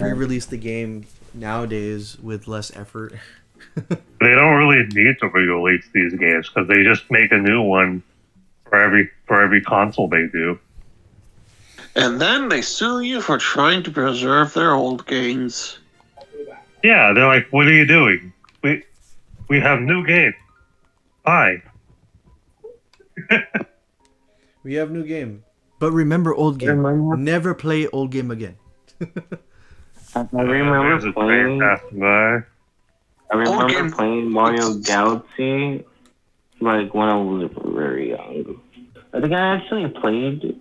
re-release the game nowadays with less effort. They don't really need to re-release these games because they just make a new one for every console they do. And then they sue you for trying to preserve their old games. Yeah, they're like, "What are you doing? We have new game. Bye." We have new game, but remember old game. Never play old game again. I remember playing. I remember playing Mario Galaxy, like when I was very young. I think I actually played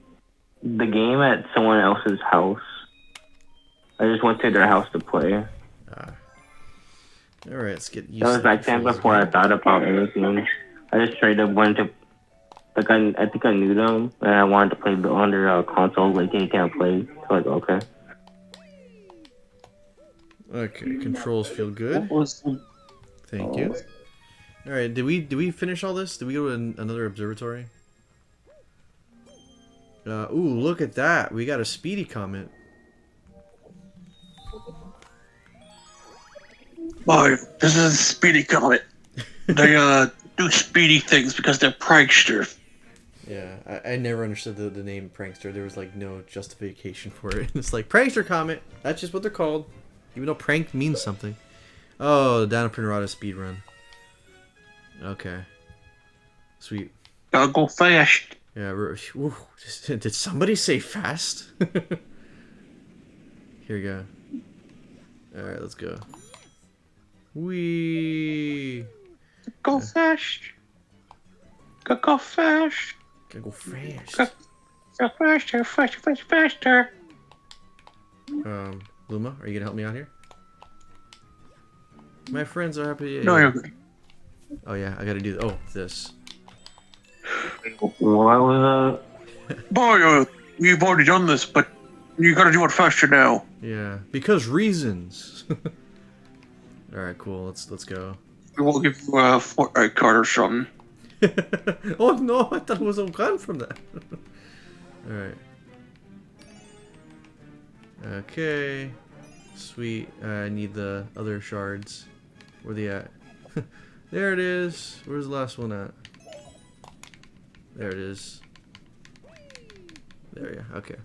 the game at someone else's house. I just went to their house to play. All right, let's get used. That was back then before I thought about anything. I just straight up went to, like I think I knew them, and I wanted to play on their console. Like, hey, can't play. So like, okay. Okay, controls feel good. Thank you. All right, did we finish all this? Did we go to another observatory? Ooh, look at that. We got a Speedy Comet. Boy, this is Speedy Comet. They do speedy things because they're pranksters. Yeah, I never understood the name prankster. There was like no justification for it. It's like prankster comet. That's just what they're called, even though prank means something. Oh, down a Pinorata speedrun. Okay, sweet. Gotta go fast. Yeah. Ooh, did somebody say fast? Here we go. All right, let's go. Wee. Go fast. Go fast. Gotta go fast. Go faster, faster, faster. Luma, are you gonna help me out here? My friends are happy. No, you're good. Oh yeah, I gotta do. Oh, this. What was that? Boy, you've already done this, but you gotta do it faster now. Yeah, because reasons. All right, cool. Let's go. We will give you a Fortnite card or something. Oh no! I thought it was a gun from that. All right. Okay. Sweet. I need the other shards. Where they at? There it is. Where's the last one at? There it is. There, yeah. Okay.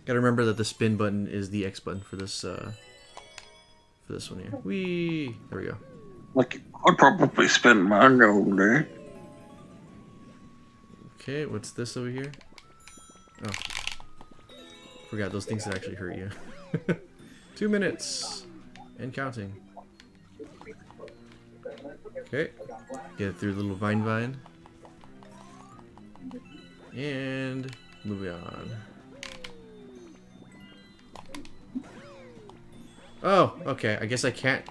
Gotta remember that the spin button is the X button for this one here. Whee! There we go. Like, I'd probably spend mine over there. Okay, what's this over here? Oh. Forgot those things that actually hurt you. 2 minutes. And counting. Okay. Get through the little vine. And moving on. Oh, okay. I guess I can't.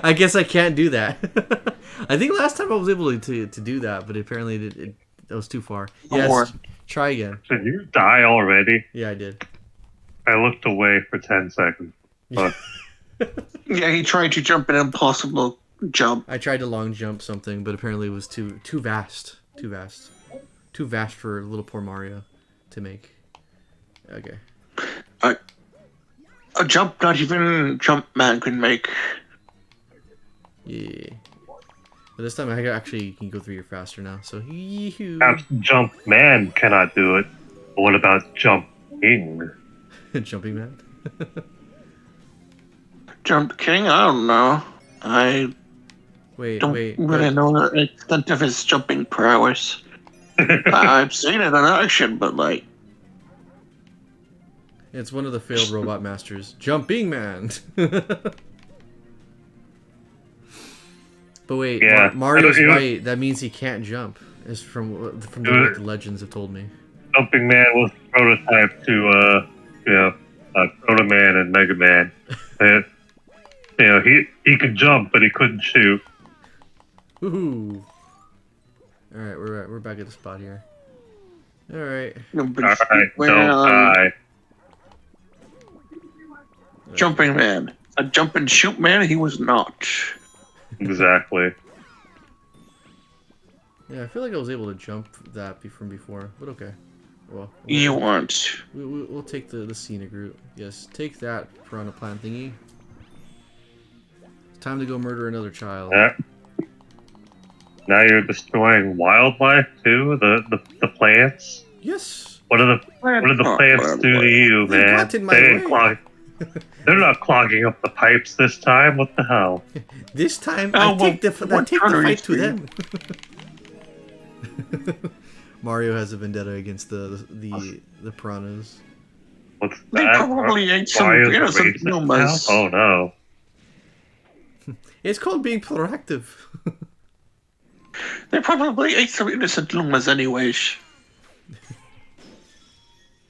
I guess I can't do that. I think last time I was able to do that, but apparently it was too far. Yes, try again. Did you die already? Yeah, I did. I looked away for 10 seconds. But Yeah, he tried to jump an impossible jump. I tried to long jump something, but apparently it was too vast. Too vast for little poor Mario to make. Okay. A jump not even Jumpman can make. Yeah. But this time I actually can go through here faster now. So yee-hoo. perhaps Jumpman cannot do it. But what about Jumping? Jumping man. Jump King? I don't know. I Wait. don't really know the extent of his jumping prowess. I've seen it in action, but like... It's one of the failed robot masters. Jumping man! But wait, Yeah, Mario's right. That means he can't jump. Is from what the legends have told me. Jumping Man was the prototype to, Proto Man and Mega Man. And, he could jump, but he couldn't shoot. Woohoo! All right, we're back at the spot here. All right. Alright, don't die. Jumping Man. A jump and shoot man, he was not. Exactly. Yeah, I feel like I was able to jump that from before, but okay. Well, You want. we'll take the scenic route. Yes, take that piranha plant thingy. It's time to go murder another child. Yeah. Now you're destroying wildlife too. The plants. Yes. What do the plants do to you, They man? got in my way. They're not clogging up the pipes this time. What the hell? This time, Oh, I take the fight to you? them. Mario has a vendetta against the piranhas. What's They that? probably ate some Mario's innocent racist now? Goombas. Oh no. It's called being proactive. They probably ate some innocent Lumas anyways.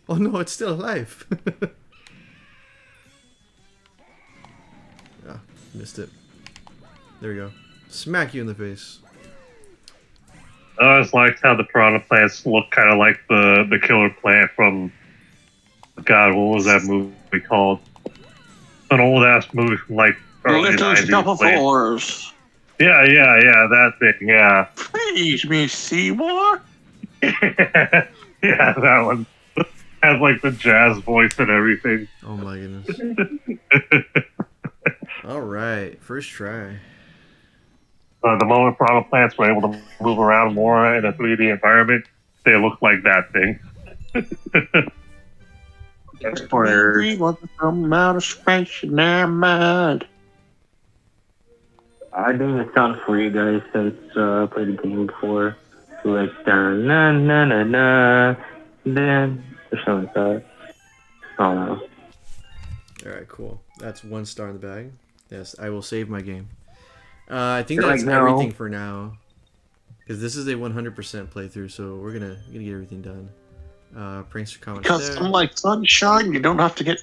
Oh no, it's still alive. Ah, missed it. There we go. Smack you in the face. I always liked how the piranha plants look kind of like the killer plant from, God, what was that movie called? An old ass movie from like early Little 90s. Stop of Horrors. Yeah, that thing, yeah. Please, me Seymour. Yeah, that one. Has like the jazz voice and everything. Oh my goodness. Alright, first try. The moment piranha plants were able to move around more in a 3D environment, they look like that thing. That's for want to come out of space and they're mad. I do the sound for you guys since I played the game before. So like na na na na then or something like that. I don't know. Alright, cool. That's 1 star in the bag. Yes, I will save my game. I think You're that's like, no. everything for now. Because this is a 100% playthrough, so we're gonna get everything done. Prankster comments Because there. unlike Sunshine, you don't have to get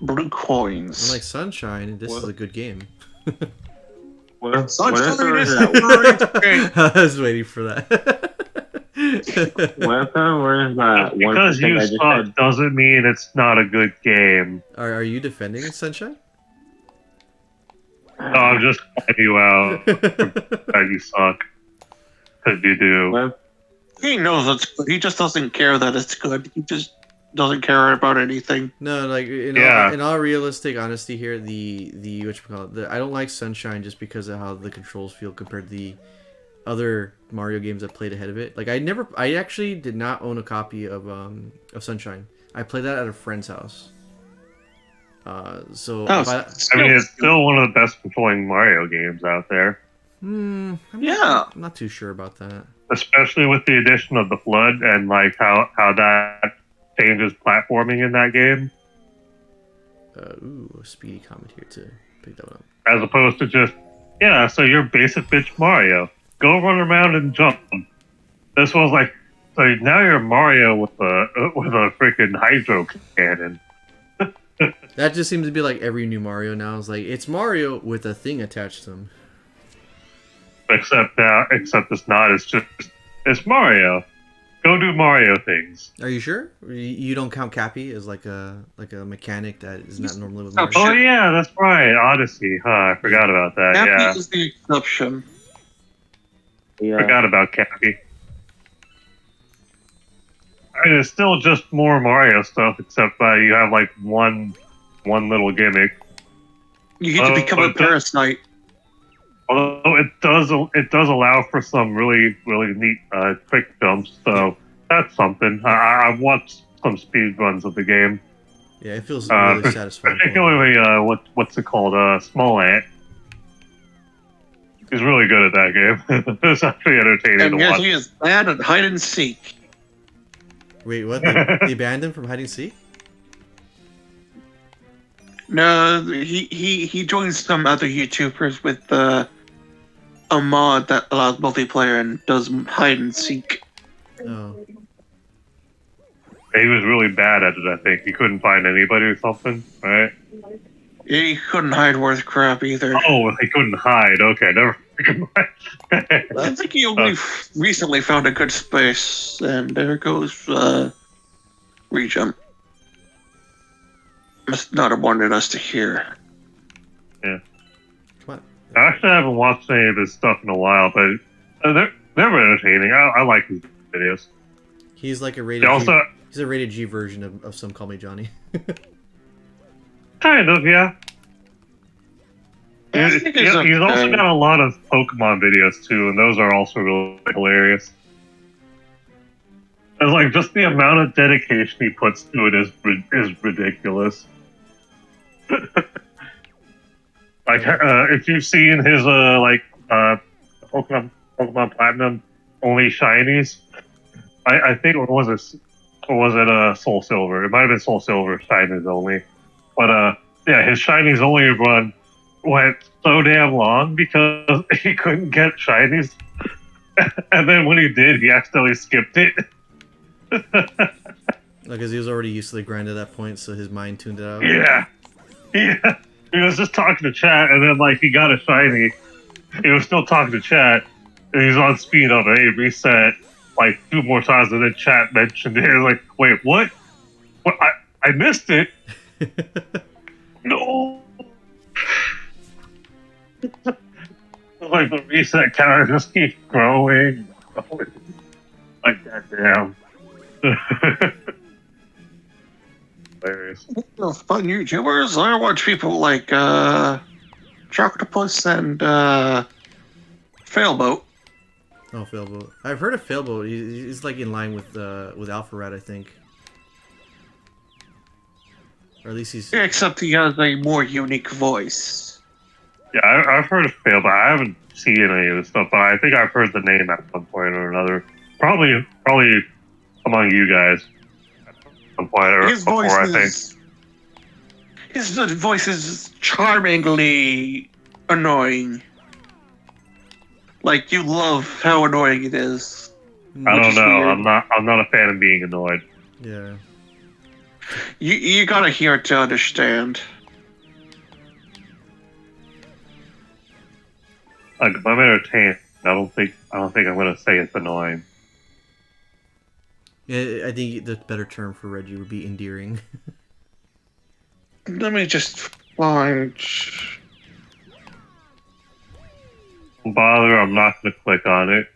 blue coins. Unlike Sunshine, this is a good game. What Sunshine if there is was that word. I was waiting for that. what if there was that one Because percent you I just suck said? doesn't mean it's not a good game. Are you defending Sunshine? No, I'm just calling you out that you suck. Because you do. What if He knows it's good. He just doesn't care that it's good. He just doesn't care about anything. No, like Yeah. in all realistic honesty here, the I don't like Sunshine just because of how the controls feel compared to the other Mario games I played ahead of it. Like I actually did not own a copy of Sunshine. I played that at a friend's house. So Oh, but, I mean, it's still one of the best controlling Mario games out there. I'm Yeah. not too sure about that. Especially with the addition of the flood and like how that changes platforming in that game. Ooh, a Speedy Comet here to pick that one up. As opposed to just, yeah, so you're basic bitch Mario. Go run around and jump. This was like, so now you're Mario with a freaking hydro cannon. That just seems to be like every new Mario now. It's like it's Mario with a thing attached to him. Except it's not. It's Mario. Go do Mario things. Are you sure? You don't count Cappy as like a mechanic that is not normally with Oh, Mario? Oh yeah, that's right. Odyssey. Huh? I forgot about that. Cappy Yeah, is the exception. yeah. forgot about Cappy. I mean, it's still just more Mario stuff, except you have like one little gimmick. You get to become a parasite. Although it does allow for some really neat quick jumps, so that's something. I've watched some speed runs of the game. Yeah, it feels really satisfying. Particularly what's it called? Small Ant. He's really good at that game. It's actually entertaining And to yes, watch. he is bad at hide and seek. Wait, what? They banned him from hide and seek? No, he joins some other YouTubers with a mod that allows multiplayer and does hide and seek. Oh, He was really bad at it. I think he couldn't find anybody or something, right? He couldn't hide worth crap either. Oh, he couldn't hide. Okay, never mind. I think he only recently found a good space, and there goes rejump. Must not have wanted us to hear. come on. I actually haven't watched any of his stuff in a while, but they're entertaining. I like his videos. He's like a He rated also He's a rated G version of Some Call Me Johnny. Kind of, yeah. I think he's He's also okay. got a lot of Pokemon videos too, and those are also really hilarious. It's like just the amount of dedication he puts to it is ridiculous. Like if you've seen his Pokemon Platinum only shinies, I think or was it Soul Silver? It might have been Soul Silver shinies only, but yeah, his shinies only run went so damn long because he couldn't get shinies, and then when he did, he accidentally skipped it. Because he was already used to the grind at that point, so his mind tuned it out. Yeah. He was just talking to chat, and then like he got a shiny. He was still talking to chat, and he's on speed up. Hey, reset like 2 more times, and then chat mentioned it. Like, wait, what? What? I missed it. No. Like the reset counter just keeps growing. Like goddamn. Hilarious. Fun YouTubers. I watch people like Choctopus and Failboat. Oh, Failboat. I've heard of Failboat. He's like in line with Alpha Rat, I think. Or at least he's... Yeah, except he has a more unique voice. Yeah, I've heard of Fail, but I haven't seen any of this stuff. But I think I've heard the name at some point or another. Probably among you guys at some point or His before, voice I think. is... His voice is charmingly annoying. Like, you love how annoying it is. I which don't is know. weird. I'm not a fan of being annoyed. Yeah. You gotta hear it to understand. Like if I'm entertained, I don't think I'm gonna say it's annoying. Yeah, I think the better term for Reggie would be endearing. Let me just find... Don't bother, I'm not gonna click on it.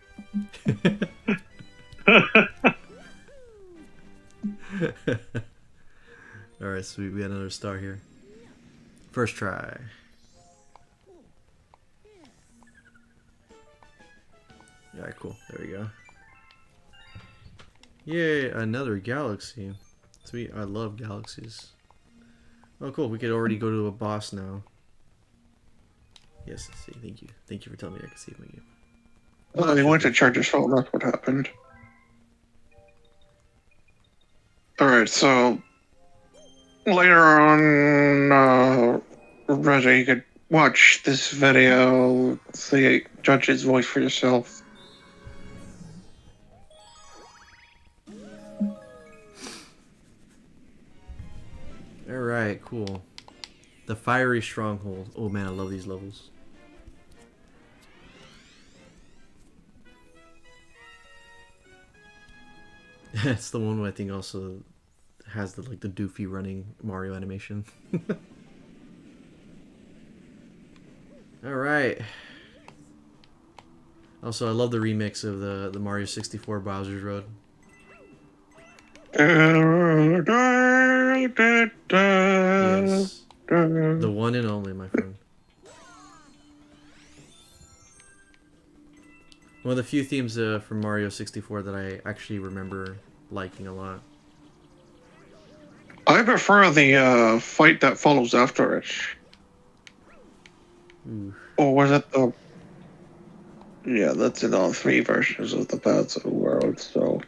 Alright, sweet. We got another star here. First try. Alright, cool. There we go. Yay, another galaxy. Sweet. I love galaxies. Oh, cool. We could already go to a boss now. Yes, see. Thank you. Thank you for telling me I could save my game. Oh, he went to charge his phone. That's what happened. Alright, so... Later on, Reggie, you could watch this video, see, judge his voice for yourself. Alright, cool. The Fiery Stronghold. Oh man, I love these levels. It's the one where I think also has the doofy running Mario animation. Alright. Also, I love the remix of the Mario 64 Bowser's Road. Yes. The one and only, my friend. One of the few themes from Mario 64 that I actually remember liking a lot. I prefer the fight that follows after it. Ooh. Or was it the... Yeah, that's in all 3 versions of the Paths of the World, so...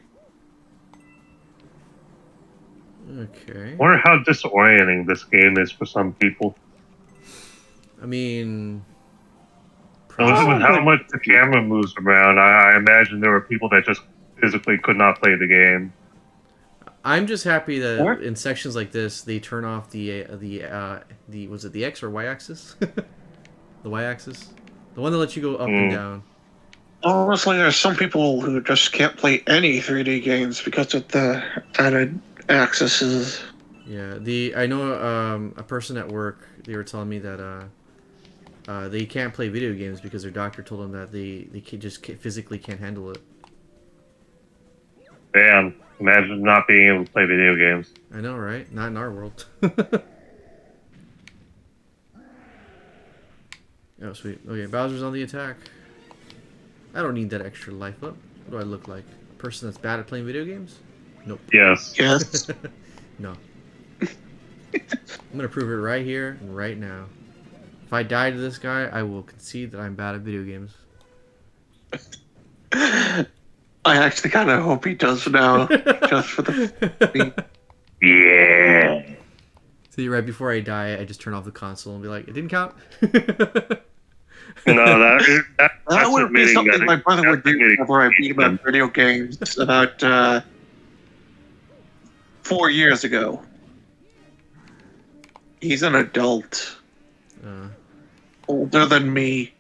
Okay. I wonder how disorienting this game is for some people. I mean... With how much the camera moves around, I imagine there were people that just physically could not play the game. I'm just happy that in sections like this, they turn off the was it the X or Y axis? The Y axis? The one that lets you go up and down. Honestly, there's some people who just can't play any 3D games because of the added accesses. Yeah, I know a person at work, they were telling me that they can't play video games because their doctor told them that they just physically can't handle it. Damn. Imagine not being able to play video games. I know, right? Not in our world. Oh, sweet. Okay, Bowser's on the attack. I don't need that extra life up. What do I look like? A person that's bad at playing video games? Nope. Yes. Yes. No. I'm gonna prove it right here and right now. If I die to this guy, I will concede that I'm bad at video games. I actually kind of hope he does now, just for the. Yeah. See, right before I die, I just turn off the console and be like, it didn't count. No, That that's would be admitting something that my brother would do admitting whenever I beat him at video games about 4 years ago. He's an adult, older than me.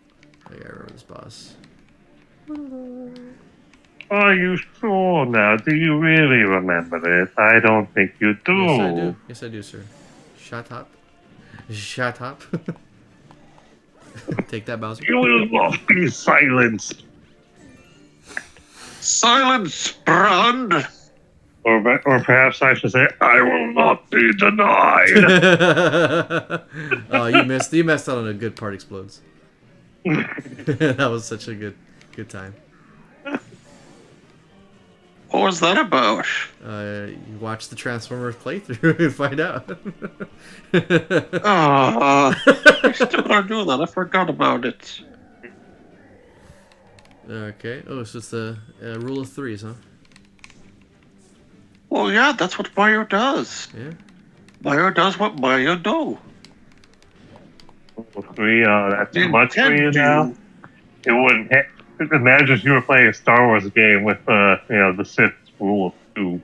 I gotta remember this boss. Are you sure now? Do you really remember this? I don't think you do. Yes, I do. Yes, I do, sir. Shut up. Shut up. Take that, Bowser. You will not be silenced. Silence, Brand! Or perhaps I should say, I will not be denied. Oh, you missed. You messed out on a good part explodes. That was such a good time. What was that about? You watch the Transformers playthrough and find out. I still gotta do that. I forgot about it. Okay. Oh, so it's the rule of threes, huh? Well, yeah, that's what Mario does. Yeah. Mario does what Mario do. That's too much for you now. It wouldn't. Imagine if you were playing a Star Wars game with, the Sith rule of 2.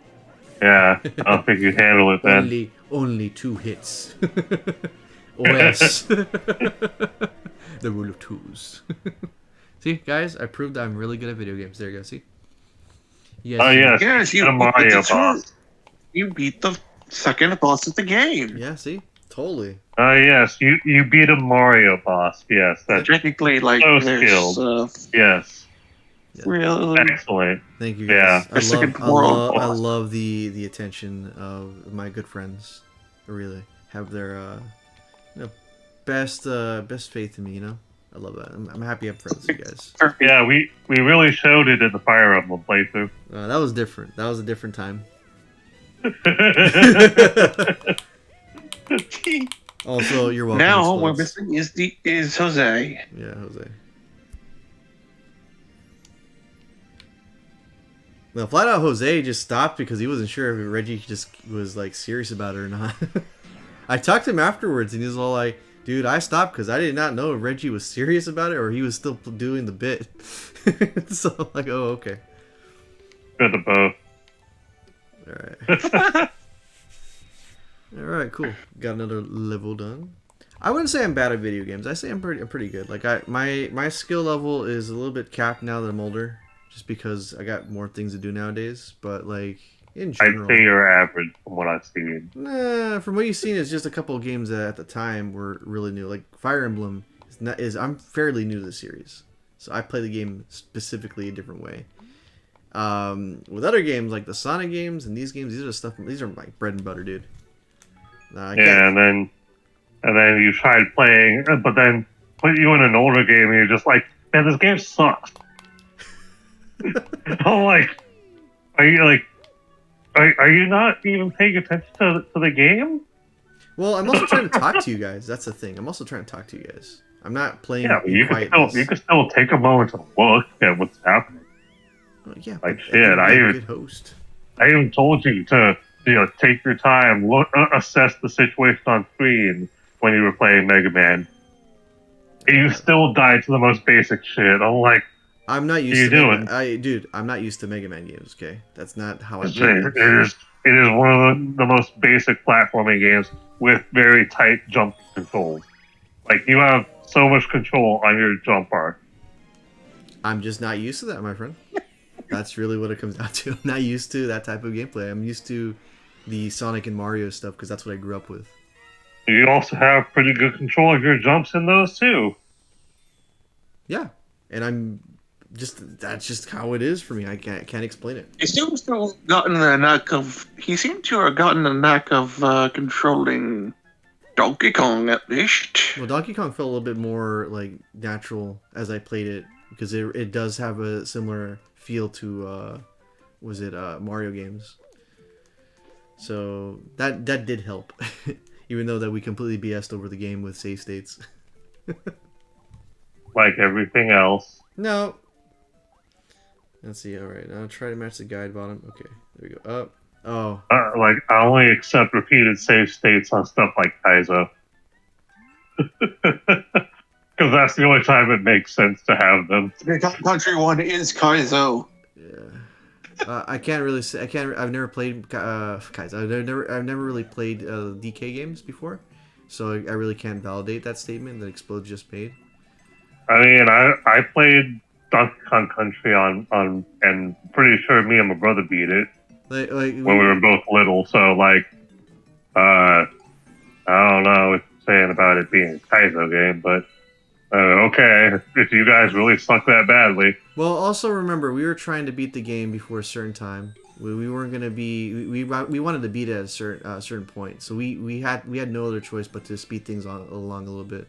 Yeah, I don't think you'd handle it then. Only 2 hits. Or else. The rule of 2s. See, guys, I proved I'm really good at video games. There you go. See. Yes. Yes, you beat the Mario boss. You beat the second boss of the game. Yeah. See. Totally. Yes, you beat a Mario boss. Yes, that's technically like so there's skilled. Yes. Real Excellent. Thank you, guys. Yeah. I love the attention of my good friends. I really have their best faith in me. You know, I love that. I'm happy I'm friends with you guys. Yeah, we really showed it in the Fire Emblem playthrough. That was different. That was a different time. Also, you're welcome. Now we're missing is Jose. Yeah, Jose. No, flat out Jose just stopped because he wasn't sure if Reggie just was like serious about it or not. I talked to him afterwards and he was all like, dude, I stopped because I did not know if Reggie was serious about it or he was still doing the bit. So I'm like, oh, okay. Good to both. Alright. Alright, cool. Got another level done. I wouldn't say I'm bad at video games. I say I'm pretty good. Like my skill level is a little bit capped now that I'm older. Just because I got more things to do nowadays, but like in general, I'd say you're average from what I've seen. Nah, from what you've seen, it's just a couple of games that at the time were really new. Like Fire Emblem I'm fairly new to the series, so I play the game specifically a different way. With other games like the Sonic games and these games, these are like bread and butter, dude. And then you tried playing, but then put you in an older game and you're just like, man, this game sucks. I'm like, are you not even paying attention to the game? Well, I'm also trying to talk to you guys. That's the thing. I'm also trying to talk to you guys. I'm not playing. Yeah, you can still take a moment to look at what's happening. Oh, yeah, like shit. I even told you to take your time, look, assess the situation on screen when you were playing Mega Man. And you still died to the most basic shit. I'm like, I'm not used to dude, I'm not used to Mega Man games, okay? That's not how I play it is one of the most basic platforming games with very tight jump controls. Like, you have so much control on your jump bar. I'm just not used to that, my friend. That's really what it comes down to. I'm not used to that type of gameplay. I'm used to the Sonic and Mario stuff because that's what I grew up with. You also have pretty good control of your jumps in those, too. Yeah, and I'm that's just how it is for me. I can't explain it. He seems to have gotten the knack of. He seemed to have gotten the knack of controlling Donkey Kong at least. Well, Donkey Kong felt a little bit more like natural as I played it because it does have a similar feel to Mario games. So that did help, even though that we completely BS'd over the game with save states. Like everything else. No. Let's see. All right, I'll try to match the guide bottom. Okay, there we go. Up. Oh. Like I only accept repeated save states on stuff like Kaizo. Because that's the only time it makes sense to have them. Country 1 is Kaizo. Yeah. I can't really say. I've never played Kaizo. I've never really played DK games before, so I really can't validate that statement that Explode just made. I mean, I played Donkey Kong Country on, and pretty sure me and my brother beat it Like when we were both little. So like, I don't know what you're saying about it being a Kaizo game, but okay, if you guys really suck that badly. Well, also remember we were trying to beat the game before a certain time. We weren't gonna be. We wanted to beat it at a certain point. So we had no other choice but to speed things along a little bit.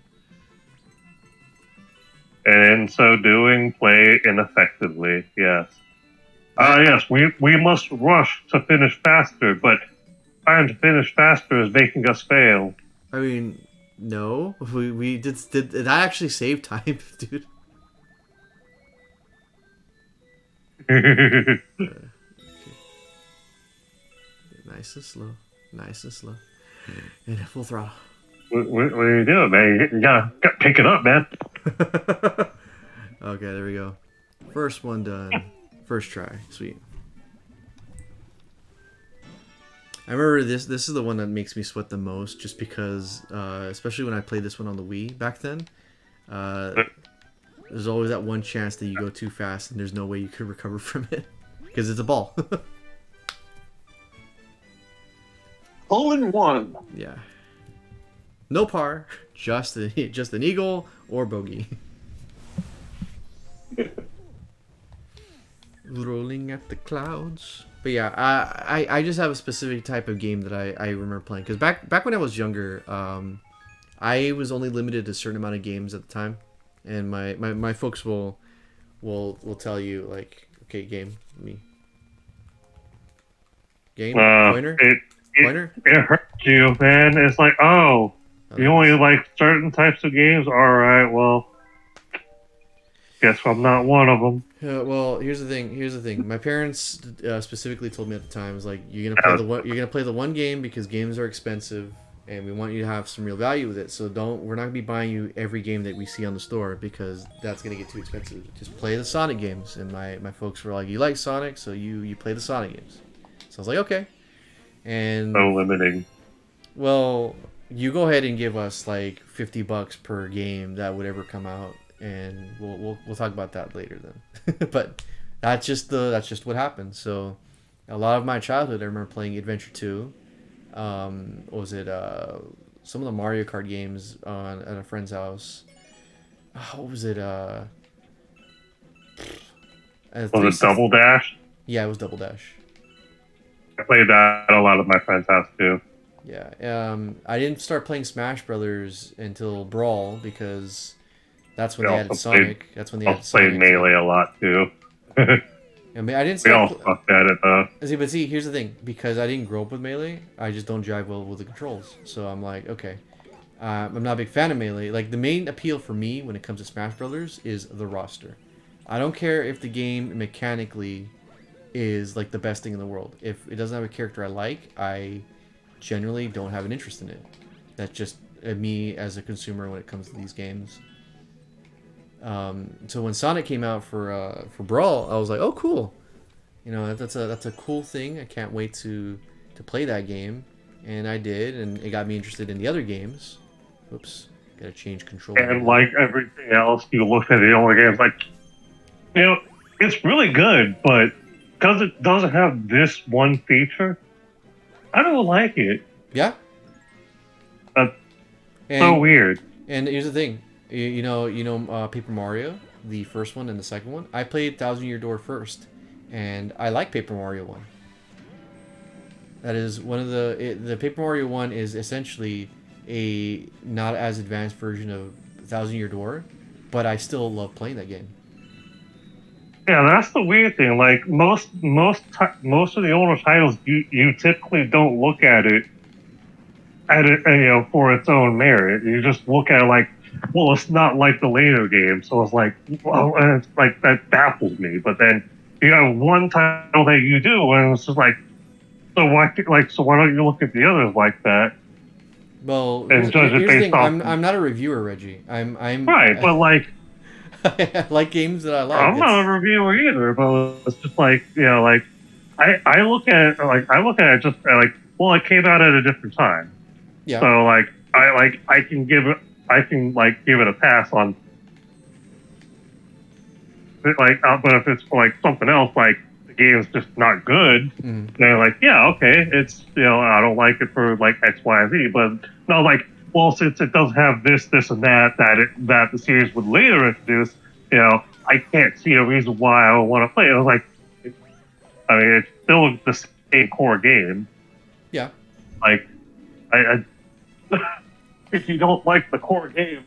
And in so doing, play ineffectively. Yes. Yes, we must rush to finish faster, but trying to finish faster is making us fail. I mean, no, we did that actually saved time, dude. Okay. Nice and slow, and at full throttle. What are you doing, man? You gotta pick it up, man. Okay, there we go. First one done. First try. Sweet. I remember this is the one that makes me sweat the most, just because, especially when I played this one on the Wii back then, there's always that one chance that you go too fast and there's no way you could recover from it, because it's a ball. Hole in one. Yeah. No par, just an eagle or bogey. Rolling at the clouds. But yeah, I just have a specific type of game that I remember playing. Because back when I was younger, I was only limited to a certain amount of games at the time. And my folks will tell you, like, okay, game, me. Game? Pointer? Pointer? It hurts you, man. It's like, oh, you only like certain types of games? Alright, well, guess I'm not one of them. Well, here's the thing. My parents specifically told me at the time, was like, you're gonna play the one game because games are expensive, and we want you to have some real value with it. So we're not gonna be buying you every game that we see on the store, because that's gonna get too expensive. Just play the Sonic games. And my folks were like, you like Sonic, so you play the Sonic games. So I was like, okay. And So limiting. well, you go ahead and give us like $50 per game that would ever come out, and we'll talk about that later then. But that's just what happened. So a lot of my childhood, I remember playing Adventure 2. What was it? Some of the Mario Kart games at a friend's house. What was it? Was it Double Dash? Yeah, it was Double Dash. I played that at a lot of my friends' house too. Yeah. I didn't start playing Smash Brothers until Brawl, because that's when they added Sonic. That's when they added Sonic. Played Melee a lot too. I mean, I didn't We all start. sucked at it though. See, here's the thing. Because I didn't grow up with Melee, I just don't jive well with the controls. So I'm like, okay, I'm not a big fan of Melee. Like, the main appeal for me when it comes to Smash Brothers is the roster. I don't care if the game mechanically is like the best thing in the world. If it doesn't have a character I like, I generally don't have an interest in it. That's just me as a consumer when it comes to these games. So when Sonic came out for Brawl, I was like, oh, cool. You know, that's a cool thing. I can't wait to play that game. And I did, and it got me interested in the other games. Oops, gotta change control. And like everything else, you look at the only games like, you know, it's really good, but because it doesn't have this one feature, I don't like it. Yeah. So weird. And here's the thing. Paper Mario, the first one and the second one. I played Thousand Year Door first, and I like Paper Mario 1. That is one of the Paper Mario 1 is essentially a not as advanced version of Thousand Year Door, but I still love playing that game. Yeah, that's the weird thing. Like most of the older titles, you typically don't look at it for its own merit. You just look at it like, well, it's not like the later games, so it's like, well, and it's like that baffles me. But then you have one title that you do, and it's just like, so why don't you look at the others like that? Well, And judge it based off. I'm not a reviewer, Reggie. I'm right, but like. I like games that I like. I'm not a reviewer either, but it's just like like I look at it just like, well, it came out at a different time, Yeah. so I can give it a pass on it, but if it's like something else, like the game's just not good, then like, yeah, okay, it's I don't like it for like X, Y, Z, but no, like, well, since it does have this and that the series would later introduce, I can't see a reason why I would want to play it. I was like, I mean, it's still the same core game. Yeah. Like, I if you don't like the core game,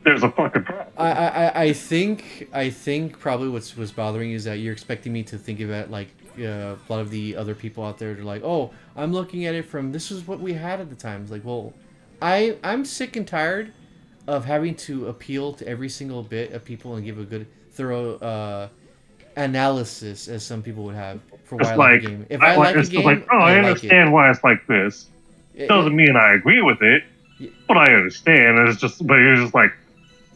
there's a fucking problem. I think probably what's bothering you is that you're expecting me to think of it like a lot of the other people out there. They're like, oh, I'm looking at it from this is what we had at the time. It's like, well, I'm sick and tired of having to appeal to every single bit of people and give a good thorough analysis, as some people would have, for why I like a game. If I like a game, like, oh, I understand why it's like this. It doesn't mean I agree with it, but I understand. And but you're just like,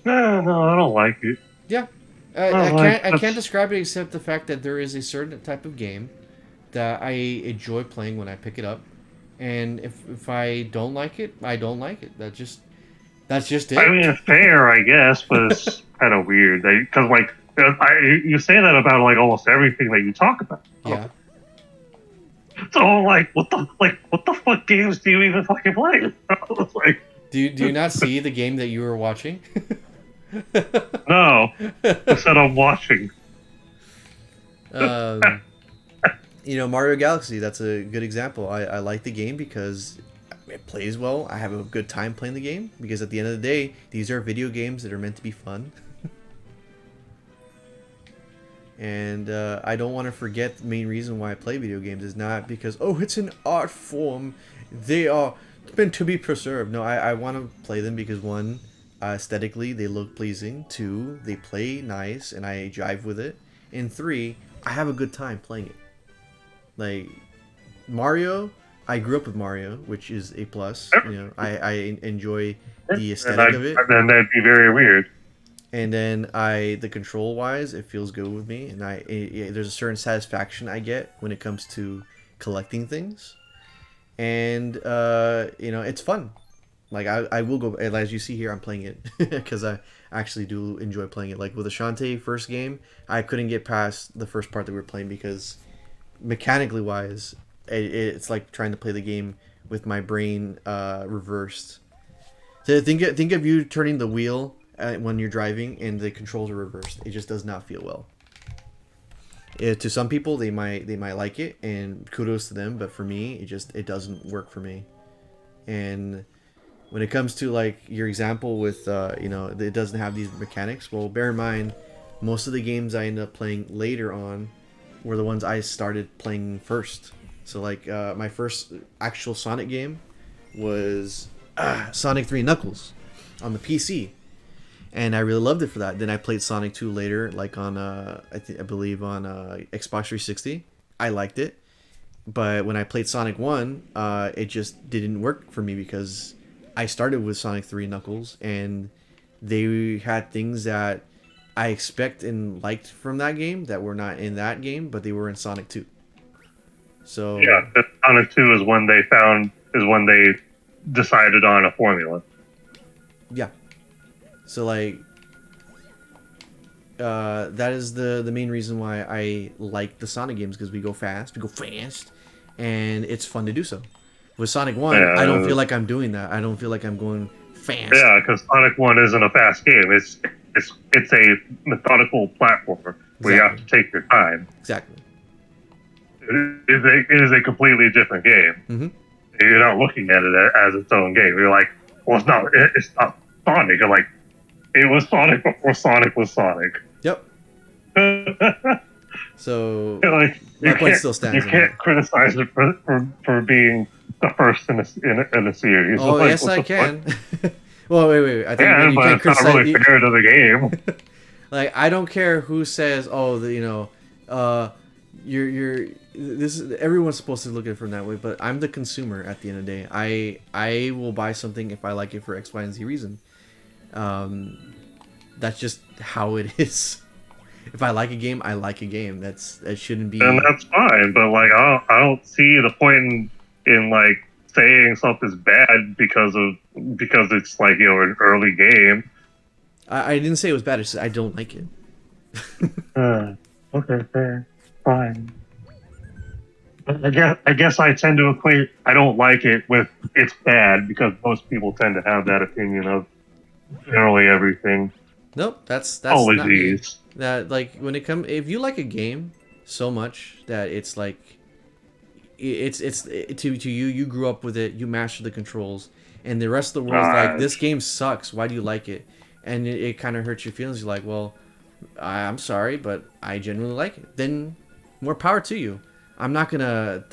no, I don't like it. Yeah, I can't describe it except the fact that there is a certain type of game that I enjoy playing when I pick it up, and if I don't like it, I don't like it. That's just it. I mean, it's fair, I guess, but it's kind of weird because like you say that about like almost everything that you talk about. Yeah. So I'm like, what the fuck games do you even fucking play? Like, do you not see the game that you were watching? No, I said I'm watching. Mario Galaxy, that's a good example. I like the game because it plays well. I have a good time playing the game because at the end of the day, these are video games that are meant to be fun. And I don't want to forget the main reason why I play video games is not because, oh, it's an art form. They are meant to be preserved. No, I want to play them because, one, aesthetically, they look pleasing. Two, they play nice and I jive with it. And three, I have a good time playing it. Like, Mario, I grew up with Mario, which is a plus. I enjoy the aesthetic of it. And then that'd be very weird. And then the control wise, it feels good with me, and there's a certain satisfaction I get when it comes to collecting things, and it's fun. Like I will go, as you see here, I'm playing it because I actually do enjoy playing it. Like with Ashante first game, I couldn't get past the first part that we were playing because mechanically wise, it's like trying to play the game with my brain reversed. So think of you turning the wheel when you're driving and the controls are reversed. It just does not feel well. To some people, they might like it, and kudos to them. But for me, it doesn't work for me. And when it comes to like your example with it doesn't have these mechanics. Well, bear in mind, most of the games I ended up playing later on were the ones I started playing first. So like my first actual Sonic game was Sonic 3 Knuckles on the PC. And I really loved it for that. Then I played Sonic 2 later, like on I believe on Xbox 360. I liked it, but when I played Sonic 1, it just didn't work for me because I started with Sonic 3 Knuckles, and they had things that I expect and liked from that game that were not in that game, but they were in Sonic 2. So yeah, Sonic 2 is when they decided on a formula. Yeah. So like that is the main reason why I like the Sonic games, because we go fast, and it's fun to do so. With Sonic 1, I don't feel like I'm doing that. I don't feel like I'm going fast. Yeah, because Sonic 1 isn't a fast game. It's a methodical platformer where you have to take your time. Exactly. It is a completely different game. Mm-hmm. You're not looking at it as its own game. You're like, well, it's not Sonic. You're like, it was Sonic before Sonic was Sonic. Yep. So like, my point still stands. You can't criticize it for being the first in a series. Oh, like, yes, I can. Well, wait. I think you but can't it's criticize. Not really fair to the game. Like, I don't care who says, "Oh, you're this is everyone's supposed to look at it from that way," but I'm the consumer at the end of the day. I will buy something if I like it for X, Y, and Z reason. That's just how it is. If I like a game, I like a game. That shouldn't be. And that's fine, but like I don't see the point in like saying something's bad because it's like an early game. I didn't say it was bad. I said I don't like it. Okay, fair, fine. I guess I tend to equate I don't like it with it's bad because most people tend to have that opinion of generally everything. Nope, that's Apologies. not me. That like when it comes, if you like a game so much that it's like it's to you grew up with it, you mastered the controls, and the rest of the world's like, this game sucks. Why do you like it? And it kind of hurts your feelings. You're like, well, I'm sorry, but I genuinely like it. Then more power to you. I'm not gonna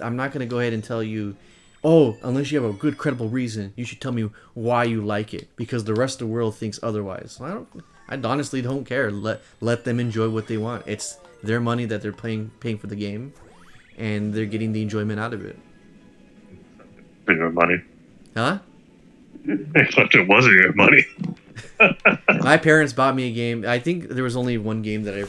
go ahead and tell you, oh, unless you have a good credible reason, you should tell me why you like it, because the rest of the world thinks otherwise. I honestly don't care. Let them enjoy what they want. It's their money that they're paying for the game, and they're getting the enjoyment out of it. Your money, huh? Except it wasn't your money. My parents bought me a game. I think there was only one game that I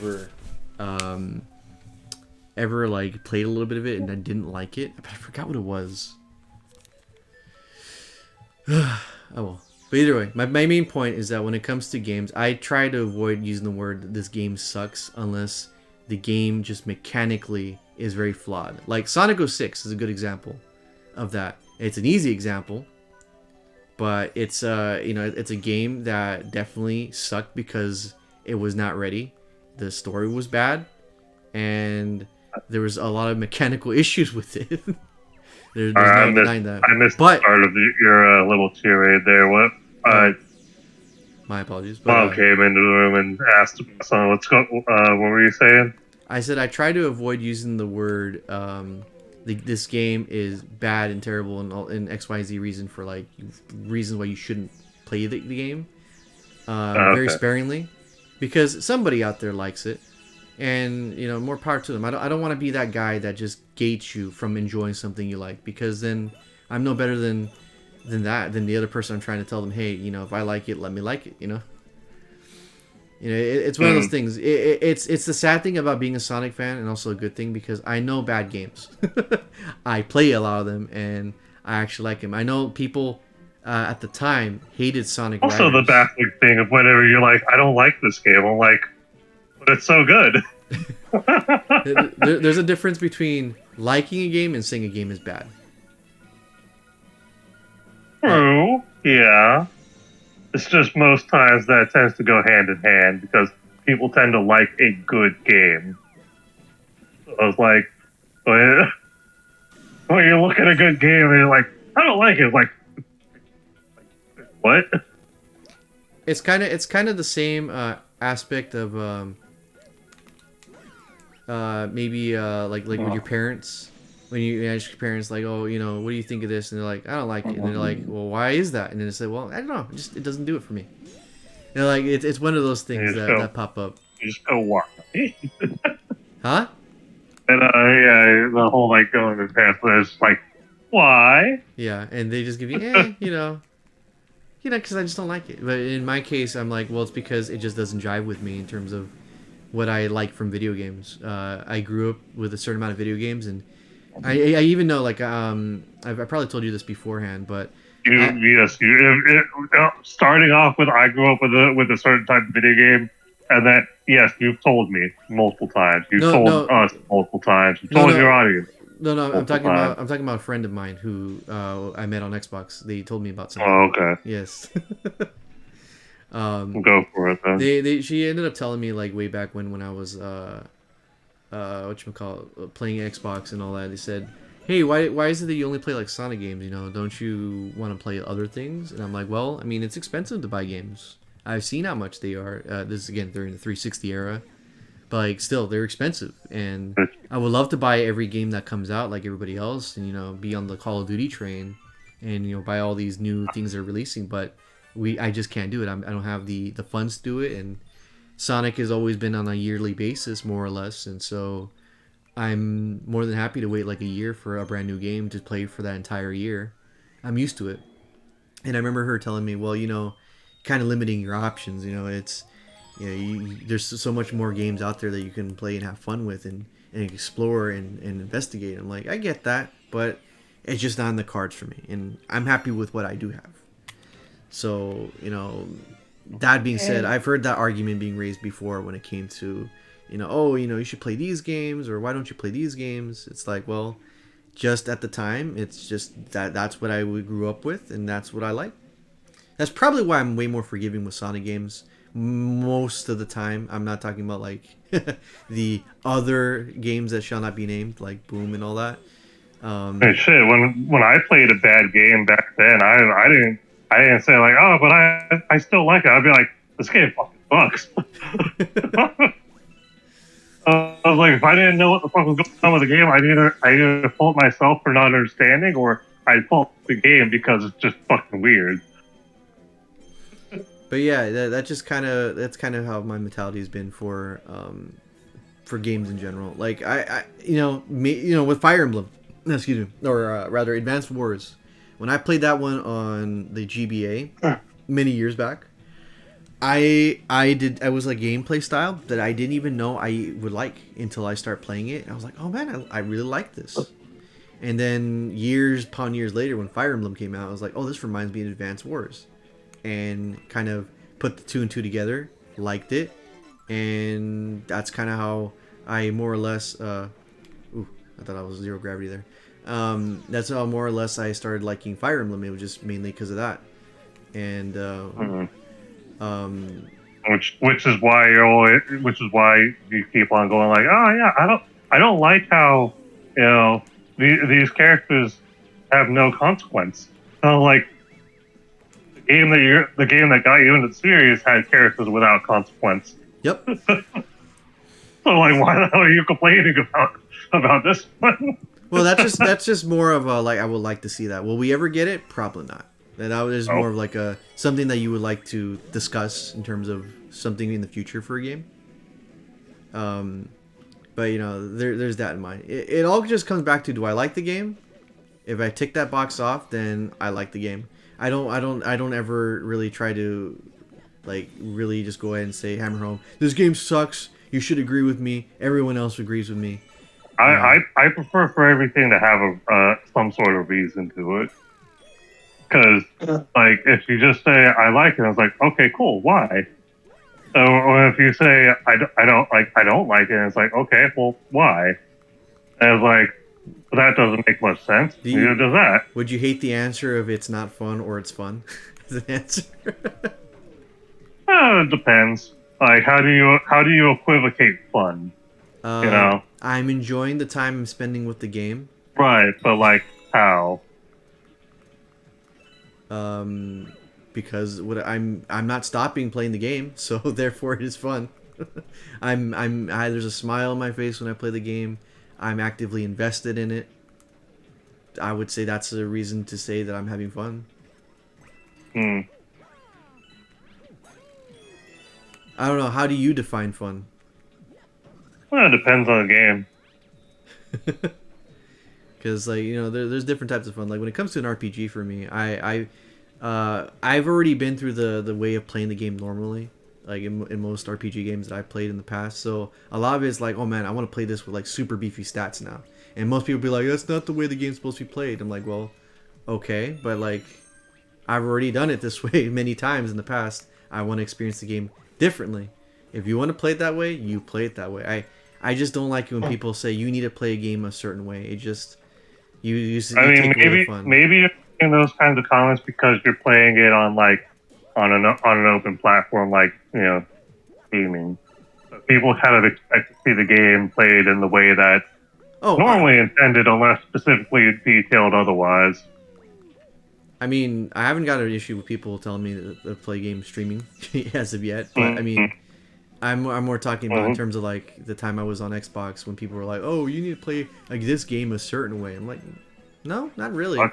ever like played a little bit of it and I didn't like it, but I forgot what it was. Oh well. But either way, my main point is that when it comes to games, I try to avoid using the word "this game sucks" unless the game just mechanically is very flawed. Like Sonic 06 is a good example of that. It's an easy example, but it's it's a game that definitely sucked because it was not ready. The story was bad, and there was a lot of mechanical issues with it. There's no denying that. I missed the start of your little tirade there. What? My apologies. Mom came into the room and asked son, "Let's go." What were you saying? I said I try to avoid using the word. This game is bad and terrible and X, Y, Z reason for like reasons why you shouldn't play the game. Very sparingly, because somebody out there likes it, and more power to them. I don't want to be that guy that just gates you from enjoying something you like, because then I'm no better than the other person I'm trying to tell them, hey, if I like it, let me like it. It's one of those things. It's the sad thing about being a Sonic fan, and also a good thing, because I know bad games. I play a lot of them, and I actually like them. I know people at the time hated Sonic Also, Riders. the baffling thing of whenever you're like, I don't like this game, I'm like, but it's so good. There's a difference between liking a game and saying a game is bad. True, yeah. It's just most times that tends to go hand in hand because people tend to like a good game. So I was like, when you look at a good game and you're like, I don't like it. It's like, what? It's kind of the same aspect of maybe like with your parents. When you ask your parents, like, oh, what do you think of this? And they're like, I don't like it. And they're like, well, why is that? And then they say, well, I don't know. It doesn't do it for me. Like, it's one of those things that pop up. You just go, why? Huh? And yeah, the whole like going to the past is like, why? Yeah, and they just give you, because I just don't like it. But in my case, I'm like, well, it's because it just doesn't jive with me in terms of what I like from video games. I grew up with a certain amount of video games, and I even know, like, I probably told you this beforehand, but starting off with I grew up with a certain type of video game, and you've told me multiple times. You've told us multiple times. You've told your audience. No. I'm talking time. about a friend of mine who I met on Xbox. They told me about something. Oh, okay. Yes. Go for it then. She ended up telling me like way back when I was whatchamacallit, playing Xbox and all that. They said, hey, why is it that you only play like Sonic games? You know, don't you want to play other things? And I'm like, well, I mean, it's expensive to buy games. I've seen how much they are. This is again, they're in the 360 era, but like still, they're expensive. And I would love to buy every game that comes out like everybody else, and you know, be on the Call of Duty train, and you know, buy all these new things they're releasing. But I just can't do it. I don't have the funds to do it, and Sonic has always been on a yearly basis, more or less, and so I'm more than happy to wait like a year for a brand new game to play for that entire year. I'm used to it. And I remember her telling me, well, you know, kind of limiting your options. You know, it's, you know, there's so much more games out there that you can play and have fun with and explore and investigate. I'm like, I get that, but it's just not in the cards for me. And I'm happy with what I do have. So, you know, that being said, I've heard that argument being raised before when it came to, you know, oh, you know, you should play these games, or why don't you play these games? It's like, well, just at the time, it's just that's what I grew up with, and that's what I like. That's probably why I'm way more forgiving with Sonic games most of the time. I'm not talking about like the other games that shall not be named, like Boom and all that. Hey, shit, when I played a bad game back then, I didn't say like, oh, but I still like it. I'd be like, this game fucking sucks. I was like, if I didn't know what the fuck was going on with the game, I either fault myself for not understanding, or I'd fault the game because it's just fucking weird. But yeah, that's kind of how my mentality has been for games in general. Like I with Fire Emblem, excuse me, or rather Advanced Wars. When I played that one on the GBA many years back, I was like gameplay style that I didn't even know I would like until I start playing it. I was like, oh man, I really like this. And then years upon years later, when Fire Emblem came out, I was like, oh, this reminds me of Advanced Wars, and kind of put the two and two together, liked it, and that's kind of how I more or less. I thought I was zero gravity there. That's how more or less I started liking Fire Emblem. It was just mainly because of that, and which is why you keep on going like, oh yeah, I don't like how, you know, these characters have no consequence. So like the game that got you into the series had characters without consequence. Yep. So like, why the hell are you complaining about this one? Well, that's just more of a like, I would like to see that. Will we ever get it? Probably not. That is more of like a something that you would like to discuss in terms of something in the future for a game. But you know, there's that in mind. It all just comes back to, do I like the game? If I tick that box off, then I like the game. I don't ever really try to like really just go ahead and say, hammer home, this game sucks. You should agree with me. Everyone else agrees with me. I prefer for everything to have some sort of reason to it. Because, like, if you just say, I like it, I was like, okay, cool, why? Or if you say, I don't like it, and it's like, okay, well, why? And it's like, well, that doesn't make much sense. Neither does that. Would you hate the answer of it's not fun or it's fun as an answer? It depends. Like, how do you equivocate fun? You know? I'm enjoying the time I'm spending with the game. Right, but like, how? Because I'm not stopping playing the game, so therefore it is fun. There's a smile on my face when I play the game. I'm actively invested in it. I would say that's a reason to say that I'm having fun. I don't know. How do you define fun? Well, it depends on the game. Because like, you know, there's different types of fun. Like when it comes to an RPG for me, I've already been through the way of playing the game normally, like in most RPG games that I've played in the past. So a lot of it is like, oh man, I want to play this with like super beefy stats now. And most people be like, that's not the way the game's supposed to be played. I'm like, well, okay, but like I've already done it this way many times in the past. I want to experience the game differently. If you want to play it that way, you play it that way. I just don't like it when people say you need to play a game a certain way. It just you I mean, take away the fun. maybe you're making those kinds of comments because you're playing it on like on an open platform like gaming. So people kind of expect to see the game played in the way that normally intended, unless specifically detailed otherwise. I mean, I haven't got an issue with people telling me to play games streaming as of yet, but I mean, I'm more talking about in terms of like the time I was on Xbox when people were like, "Oh, you need to play like this game a certain way." I'm like, no, not really. Which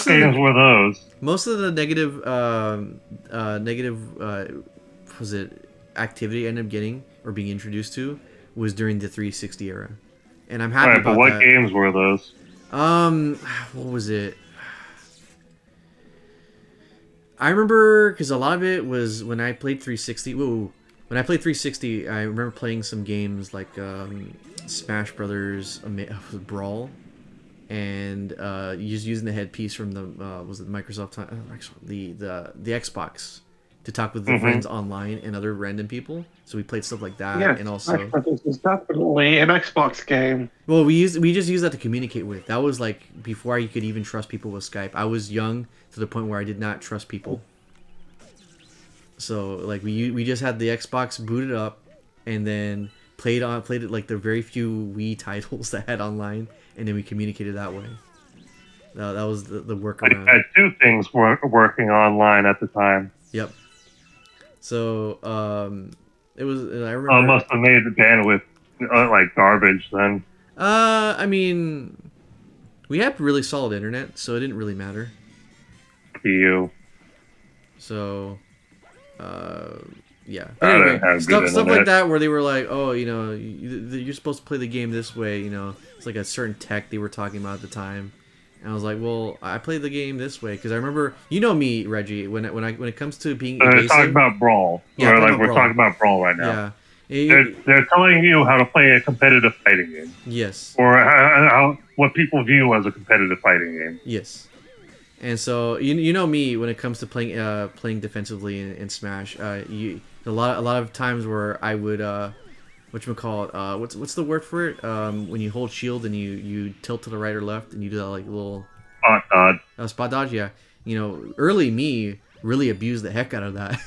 games were those? Most of the negative was it activity I ended up getting or being introduced to was during the 360 era, and I'm happy about that. But what games were those? What was it? I remember because a lot of it was when I played 360. When I played 360, I remember playing some games like Smash Brothers Brawl, and just using the headpiece from the was it the Microsoft actually the Xbox to talk with the friends online and other random people. So we played stuff like that, yes, and also this is definitely an Xbox game. Well, we just used that to communicate with. That was like before I could even trust people with Skype. I was young to the point where I did not trust people. So like we just had the Xbox booted up, and then played it like the very few Wii titles that had online, and then we communicated that way. That was the workaround. I had two things working online at the time. Yep. So it was. I remember. I must have made the bandwidth like garbage then. I mean, we had really solid internet, so it didn't really matter. To you. So, yeah. But anyway, stuff like that where they were like, oh, you're supposed to play the game this way. It's like a certain tech they were talking about at the time. And I was like, well, I play the game this way because I remember, me, Reggie, when it comes to being evasive. Talking about Brawl. Yeah, we're talking about Brawl right now. Yeah. They're telling you how to play a competitive fighting game. Yes. Or how what people view as a competitive fighting game. Yes. And so me when it comes to playing defensively in Smash, a lot of times where I would what's the word for it? When you hold shield and you tilt to the right or left and you do that like little spot dodge. Spot dodge, yeah. Early me really abused the heck out of that.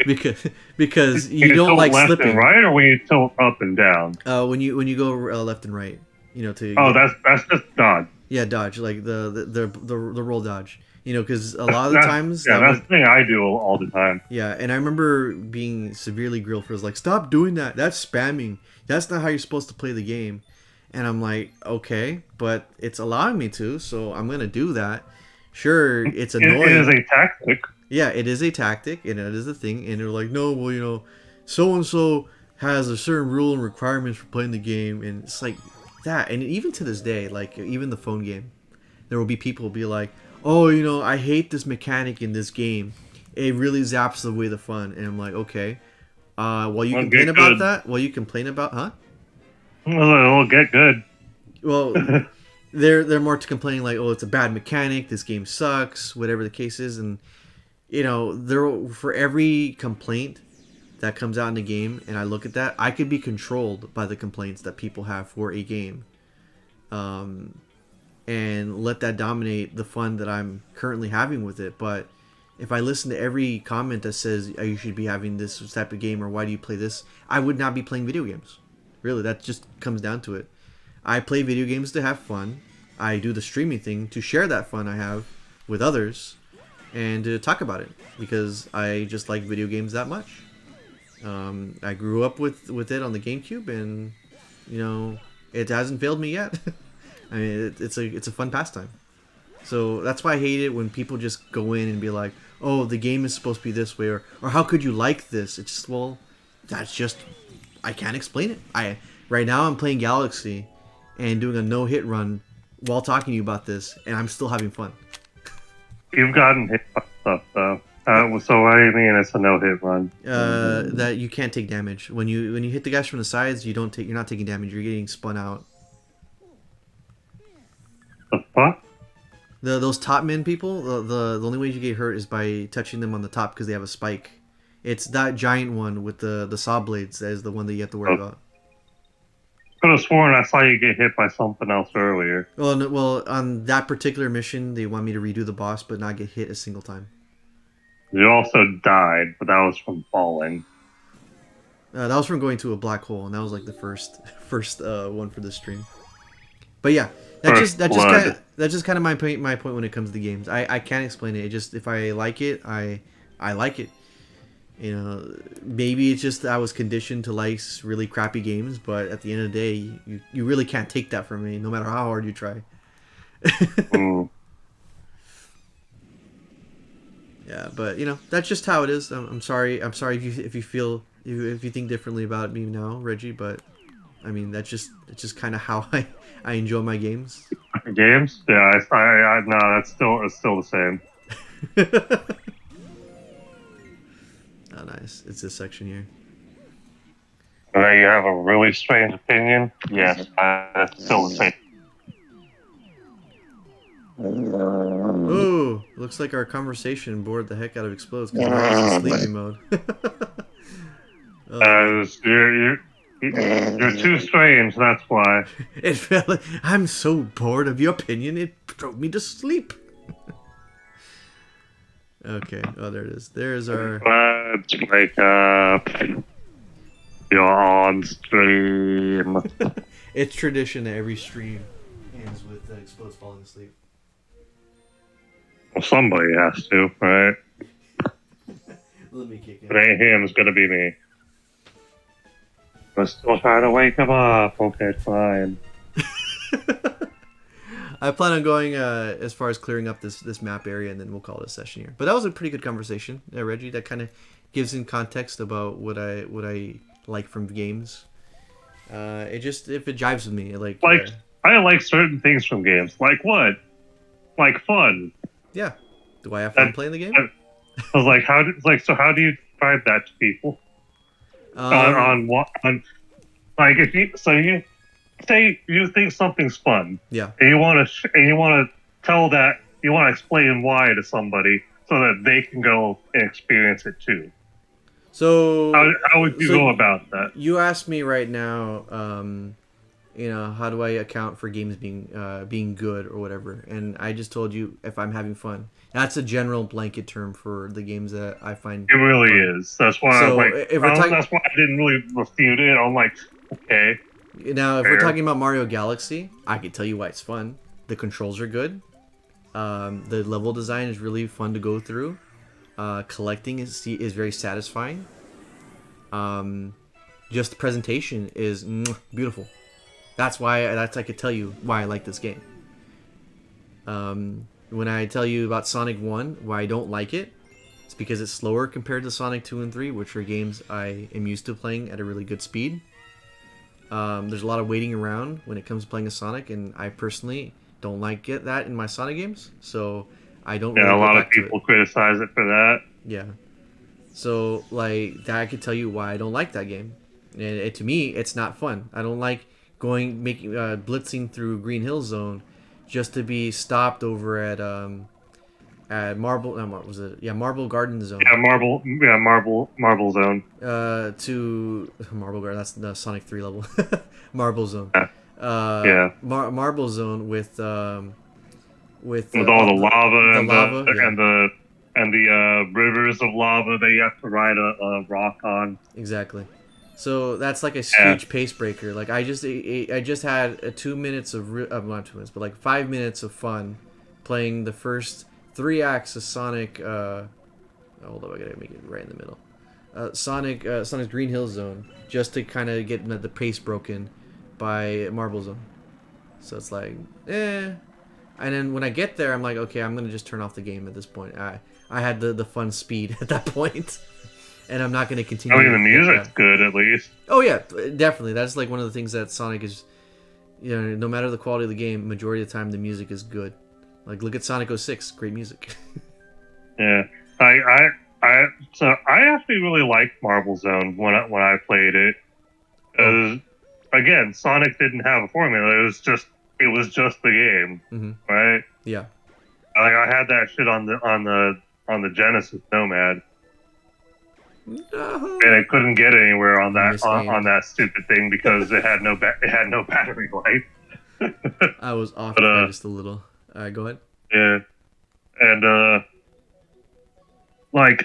because you don't like left slipping. And right, or when you tilt up and down? When you go left and right, that's just dodge. Yeah, dodge, like the roll dodge. Because a lot of the times that's the thing I do all the time. Yeah, and I remember being severely grilled for like, stop doing that. That's spamming. That's not how you're supposed to play the game. And I'm like, okay, but it's allowing me to, so I'm gonna do that. Sure, it's annoying. It is a tactic. Yeah, it is a tactic, and it is a thing. And they're like, no, well, so and so has a certain rule and requirements for playing the game, and it's like that. And even to this day, like even the phone game, there will be people who be like, oh, I hate this mechanic in this game. It really zaps away the fun. And I'm like, okay. Well, you complain about that? Well, you complain about, huh? Well, it'll get good. Well, they're more to complaining like, oh, it's a bad mechanic. This game sucks. Whatever the case is, and for every complaint that comes out in the game, and I look at that, I could be controlled by the complaints that people have for a game. And let that dominate the fun that I'm currently having with it. But if I listen to every comment that says, oh, you should be having this type of game, or why do you play this, I would not be playing video games. Really, that just comes down to it. I play video games to have fun. I do the streaming thing to share that fun I have with others and to talk about it because I just like video games that much. I grew up with it on the GameCube, and it hasn't failed me yet. I mean, it's a fun pastime. So that's why I hate it when people just go in and be like, oh, the game is supposed to be this way, or how could you like this? It's just, well, that's just, I can't explain it. Right now I'm playing Galaxy and doing a no-hit run while talking to you about this, and I'm still having fun. You've gotten hit by stuff, though. So what do you mean it's a no-hit run? That you can't take damage. When you hit the guys from the sides, you're not taking damage. You're getting spun out. The fuck? Those top men people, the only way you get hurt is by touching them on the top because they have a spike, It's that giant one with the saw blades that is the one that you have to worry about. Could have sworn I saw you get hit by something else earlier. Well, no, well, on that particular mission, they want me to redo the boss, but not get hit a single time. You also died, but that was from falling. That was from going to a black hole, and that was like the first one for the stream. But yeah, that's just kind of my point when it comes to games. I can't explain it. It just, if I like it, I like it. You know, maybe it's just I was conditioned to like really crappy games, but at the end of the day, you really can't take that from me, no matter how hard you try. Yeah, but you know, that's just how it is. I'm sorry if you think differently about me now, Reggie. But I mean, it's just kind of how I enjoy my games. Games? Yeah, I no, it's still the same. Oh, nice. It's this section here. You have a really strange opinion? Yes, it's still the same. Oh, looks like our conversation bored the heck out of Explodes because now it's in sleepy mode. You're too strange, that's why. I'm so bored of your opinion, it drove me to sleep. Okay, oh, there it is. There's our... Let's wake up. You're on stream. It's tradition that every stream ends with Explodes falling asleep. Well, somebody has to, right? Let me kick If it ain't him, it's gonna be me. I'm still trying to wake him up. Okay, fine. I plan on going as far as clearing up this map area, and then we'll call it a session here. But that was a pretty good conversation, Reggie. That kind of gives in context about what I like from games. It just, if it jives with me, I like certain things from games. Like what? Like fun. Yeah. Do I have fun playing the game? I was like, how do you describe that to people? If you say you think something's fun, yeah, and you want to tell that, you want to explain why to somebody so that they can go and experience it too. So how would you go about that? You asked me right now, how do I account for games being good or whatever, and I just told you if I'm having fun. That's a general blanket term for the games that I find. It really is. That's why that's why I didn't really refute it. I'm like, okay. Now, if we're talking about Mario Galaxy, I can tell you why it's fun. The controls are good. The level design is really fun to go through. Collecting is very satisfying. Just the presentation is beautiful. That's I could tell you why I like this game. When I tell you about Sonic 1, why I don't like it, it's because it's slower compared to Sonic 2 and 3, which are games I am used to playing at a really good speed. There's a lot of waiting around when it comes to playing a Sonic, and I personally don't like that in my Sonic games, so I don't really a lot of people criticize it for that. Yeah. So, that I could tell you why I don't like that game. And to me, it's not fun. I don't like blitzing through Green Hill Zone just to be stopped over at Marble Garden Zone. Marble Zone. To Marble Garden, that's the Sonic 3 level. Marble Zone. Marble Zone with all the lava and the rivers of lava that you have to ride a rock on. Exactly. So that's like a huge pace breaker. Like I just had 2 minutes of not 2 minutes, but 5 minutes of fun playing the first 3 acts of Sonic. Hold on, I gotta make it right in the middle. Sonic's Green Hill Zone, just to kind of get the pace broken by Marble Zone. So it's and then when I get there, I'm like, okay, I'm gonna just turn off the game at this point. I had the fun speed at that point. And I'm not going to continue. I mean, the music's good, at least. Oh, yeah, definitely. That's one of the things that Sonic is, no matter the quality of the game, majority of the time, the music is good. Look at Sonic 06, great music. Yeah. I actually really liked Marble Zone when I played it. Again, Sonic didn't have a formula. It was just the game, right? Yeah. I had that shit on the Genesis Nomad. No. and it couldn't get anywhere on that Misaimed. on that stupid thing because it had no battery life. I was off But, by just a little. Alright, go ahead. Yeah, and I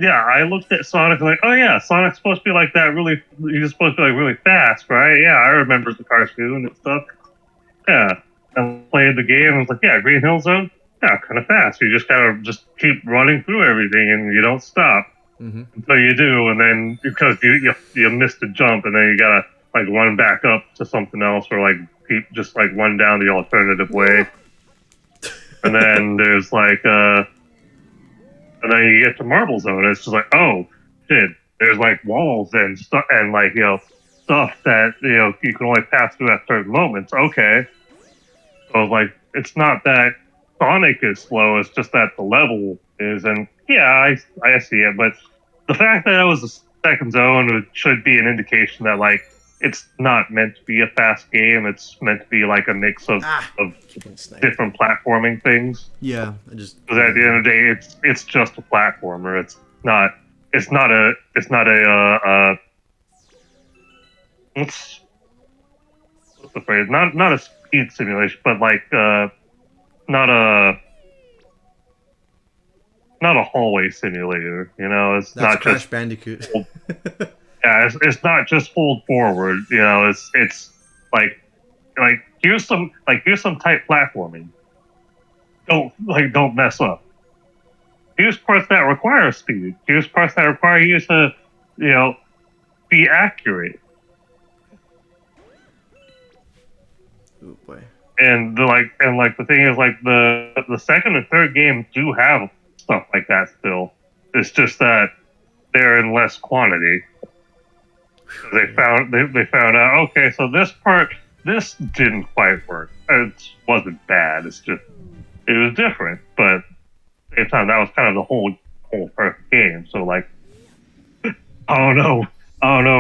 I looked at Sonic like, oh yeah, Sonic's supposed to be like that. Really, he's supposed to be like really fast, right? Yeah, I remember the cartoon and stuff. Yeah, and played the game and was like, yeah, Green Hill Zone. Yeah, kind of fast. You just gotta just keep running through everything and you don't stop Mm-hmm. until you do, and then because you missed a jump and then you gotta like run back up to something else or like keep just like run down the alternative way. And then there's like and then you get to Marble Zone, and it's just like, oh shit, there's like walls and stuff, and like stuff that you can only pass through at certain moments. Okay, so like it's not that Sonic is slow; it's just that the level is. And yeah, I see it, but the fact that it was a second zone should be an indication that like it's not meant to be a fast game. It's meant to be like a mix of different platforming things. Yeah, I just. Because at the end of the day, it's just a platformer. It's not. It's not a. It's not a. What's the phrase? Not a speed simulation, but like not a. Not a hallway simulator. It's That's not Crash just Bandicoot. Yeah, it's not just hold forward. It's like here's some tight platforming. Don't mess up. Here's parts that require speed. Here's parts that require you to, be accurate. Oh boy. And the thing is like the second and third game do have stuff like that still. It's just that they're in less quantity. They found out, okay, so this didn't quite work. It wasn't bad. It was different, but at the same time that was kind of the whole perfect game. So like I don't know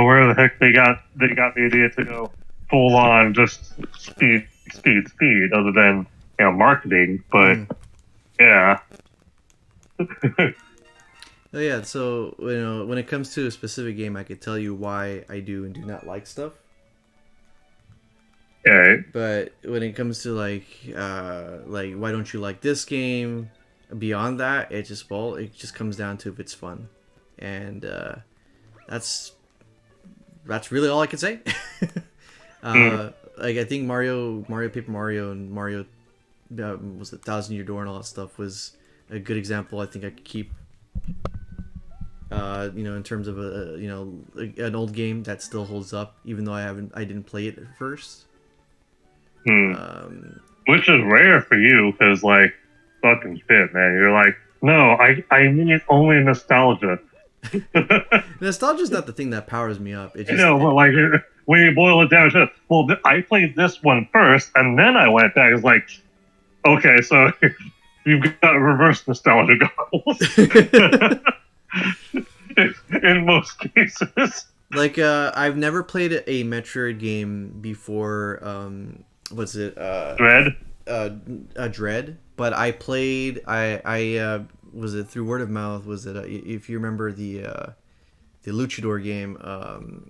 where the heck they got the idea to go full on just speed other than marketing, but yeah. Oh yeah, so when it comes to a specific game, I could tell you why I do and do not like stuff. Okay. But when it comes to like why don't you like this game? Beyond that, it just comes down to if it's fun, and that's really all I can say. Like I think Mario Paper Mario and Mario was it 1,000-Year Door and all that stuff was a good example. I think I could keep. In terms of an old game that still holds up, even though I didn't play it at first. Which is rare for you, because like fucking shit, man. You're like, no, I need only nostalgia. Nostalgia's not the thing that powers me up. It just, but like when you boil it down to, well, I played this one first, and then I went back. It's like, okay, so you've got reverse nostalgia goggles. In most cases. Like, I've never played a Metroid game before. What's it? Dread. Dread. But I played. I was it through word of mouth? Was it if you remember the Luchador game,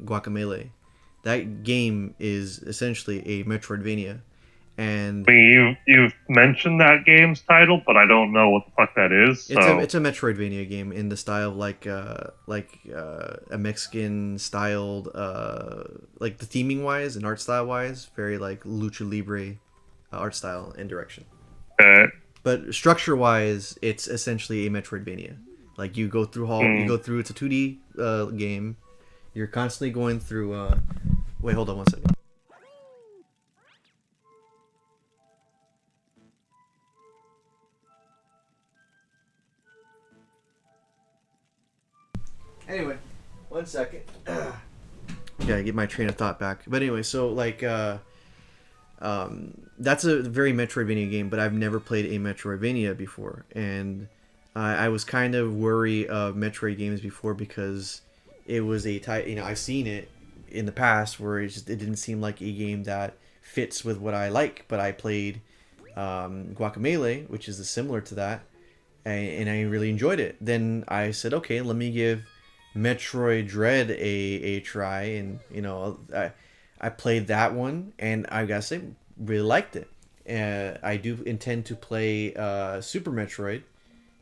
Guacamelee? That game is essentially a Metroidvania. And I mean, you've mentioned that game's title, but I don't know what the fuck that is. So. It's a Metroidvania game in the style of like a Mexican styled like the theming wise and art style wise, very like lucha libre art style and direction. But structure wise, it's essentially a Metroidvania. Like you go through it's a 2D game. You're constantly going through. Wait, hold on one second. Anyway, one second. Gotta get my train of thought back. But anyway, so like, that's a very Metroidvania game, but I've never played a Metroidvania before, and I was kind of worried of Metroid games before because it was a type. I've seen it in the past where it didn't seem like a game that fits with what I like. But I played Guacamelee, which is similar to that. and I really enjoyed it. Then I said, okay, let me give Metroid Dread a try, and I played that one, and I gotta say, really liked it. I do intend to play Super Metroid,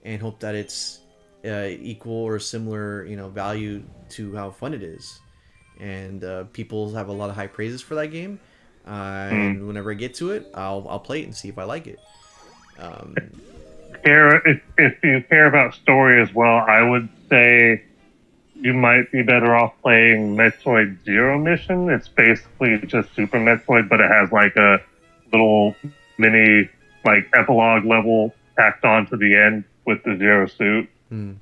and hope that it's equal or similar, value to how fun it is. And people have a lot of high praises for that game. And whenever I get to it, I'll play it and see if I like it. If you care about story as well, I would say you might be better off playing Metroid Zero Mission. It's basically just Super Metroid, but it has like a little mini like epilogue level tacked on to the end with the Zero suit. And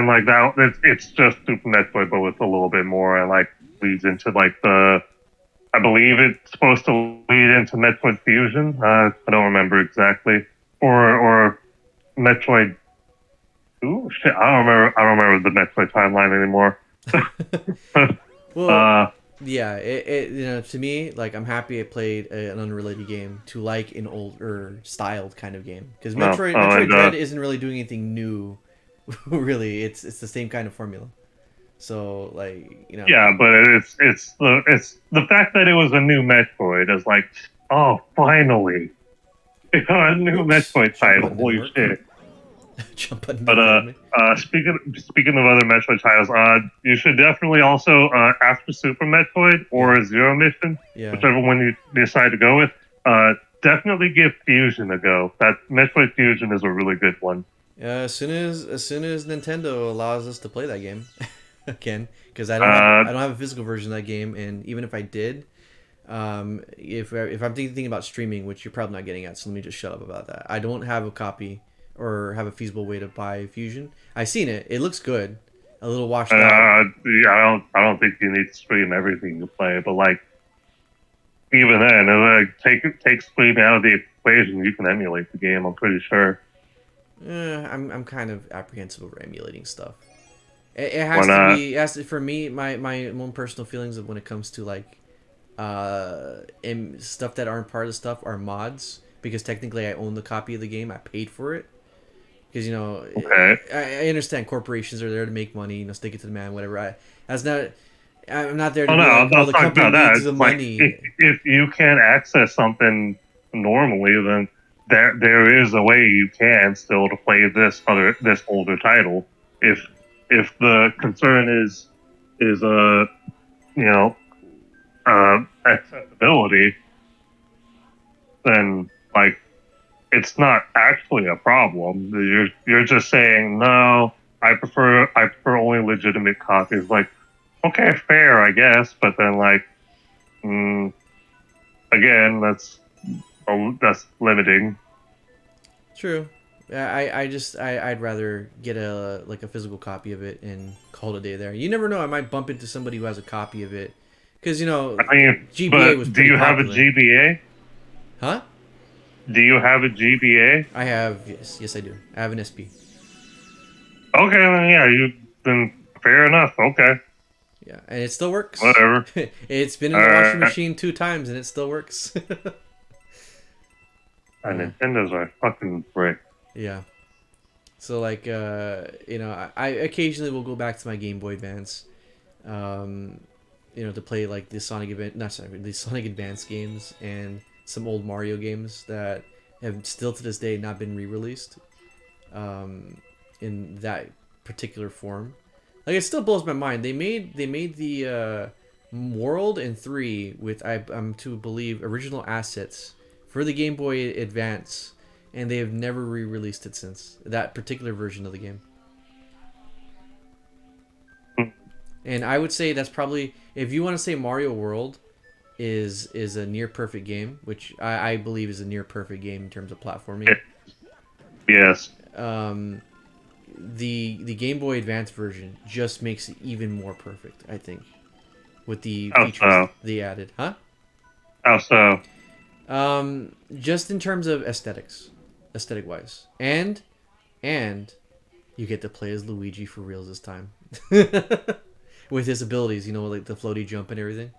like that, it's just Super Metroid, but with a little bit more, and like leads into like I believe it's supposed to lead into Metroid Fusion. I don't remember exactly, or Metroid. Ooh, shit! I don't remember the Metroid timeline anymore. Well, yeah, to me, like, I'm happy I played an unrelated game to like an older styled kind of game, because Metroid Dread isn't really doing anything new. Really, it's the same kind of formula. So, like, Yeah, but it's the fact that it was a new Metroid is like, oh, finally, a new Metroid title. Holy shit! Jump on. But speaking of other Metroid titles, you should definitely also after Super Metroid or Zero Mission, whichever one you decide to go with, definitely give Fusion a go. That Metroid Fusion is a really good one. As soon as Nintendo allows us to play that game again, because I don't have a physical version of that game, and even if I did, if I'm thinking about streaming, which you're probably not getting at, so let me just shut up about that. I don't have a copy or have a feasible way to buy Fusion. I've seen it; it looks good, a little washed out. Yeah, I don't think you need to stream everything you play, but like even then, take streaming out of the equation, you can emulate the game. I'm pretty sure. I'm kind of apprehensive over emulating stuff. It has to be. It has to, for me, my own personal feelings of when it comes to like stuff that aren't part of the stuff are mods, because technically I own the copy of the game. I paid for it. Because I understand corporations are there to make money, stick it to the man, whatever. I'm not there to be like, all the company needs the money. If you can't access something normally, then there is a way you can still to play this older title. If the concern is accessibility, then like it's not actually a problem. You're just saying no. I prefer only legitimate copies. Like, okay, fair, I guess, but then like, again, that's limiting. True. I'd rather get a physical copy of it and call it a day there. You never know. I might bump into somebody who has a copy of it, because GBA was pretty popular. Do you have a GBA? Huh? Do you have a GBA? I have, yes I do. I have an SP. Okay, then yeah, then fair enough. Okay. Yeah, and it still works. Whatever. It's been in the washing machine 2 times and it still works. Nintendo's are fucking brick. Yeah. So like, I occasionally will go back to my Game Boy Advance, to play like the Sonic Advance games and some old Mario games that have still to this day not been re-released in that particular form. Like, it still blows my mind. They made the world in 3 with I'm to believe original assets for the Game Boy Advance, and they have never re-released it since, that particular version of the game. And I would say that's probably, if you want to say Mario World is a near perfect game, which I believe is a near perfect game in terms of platforming. Yes. The Game Boy Advance version just makes it even more perfect, I think, with the features they added. Huh? How so? Just in terms of aesthetic wise, and you get to play as Luigi for reals this time, with his abilities, like the floaty jump and everything.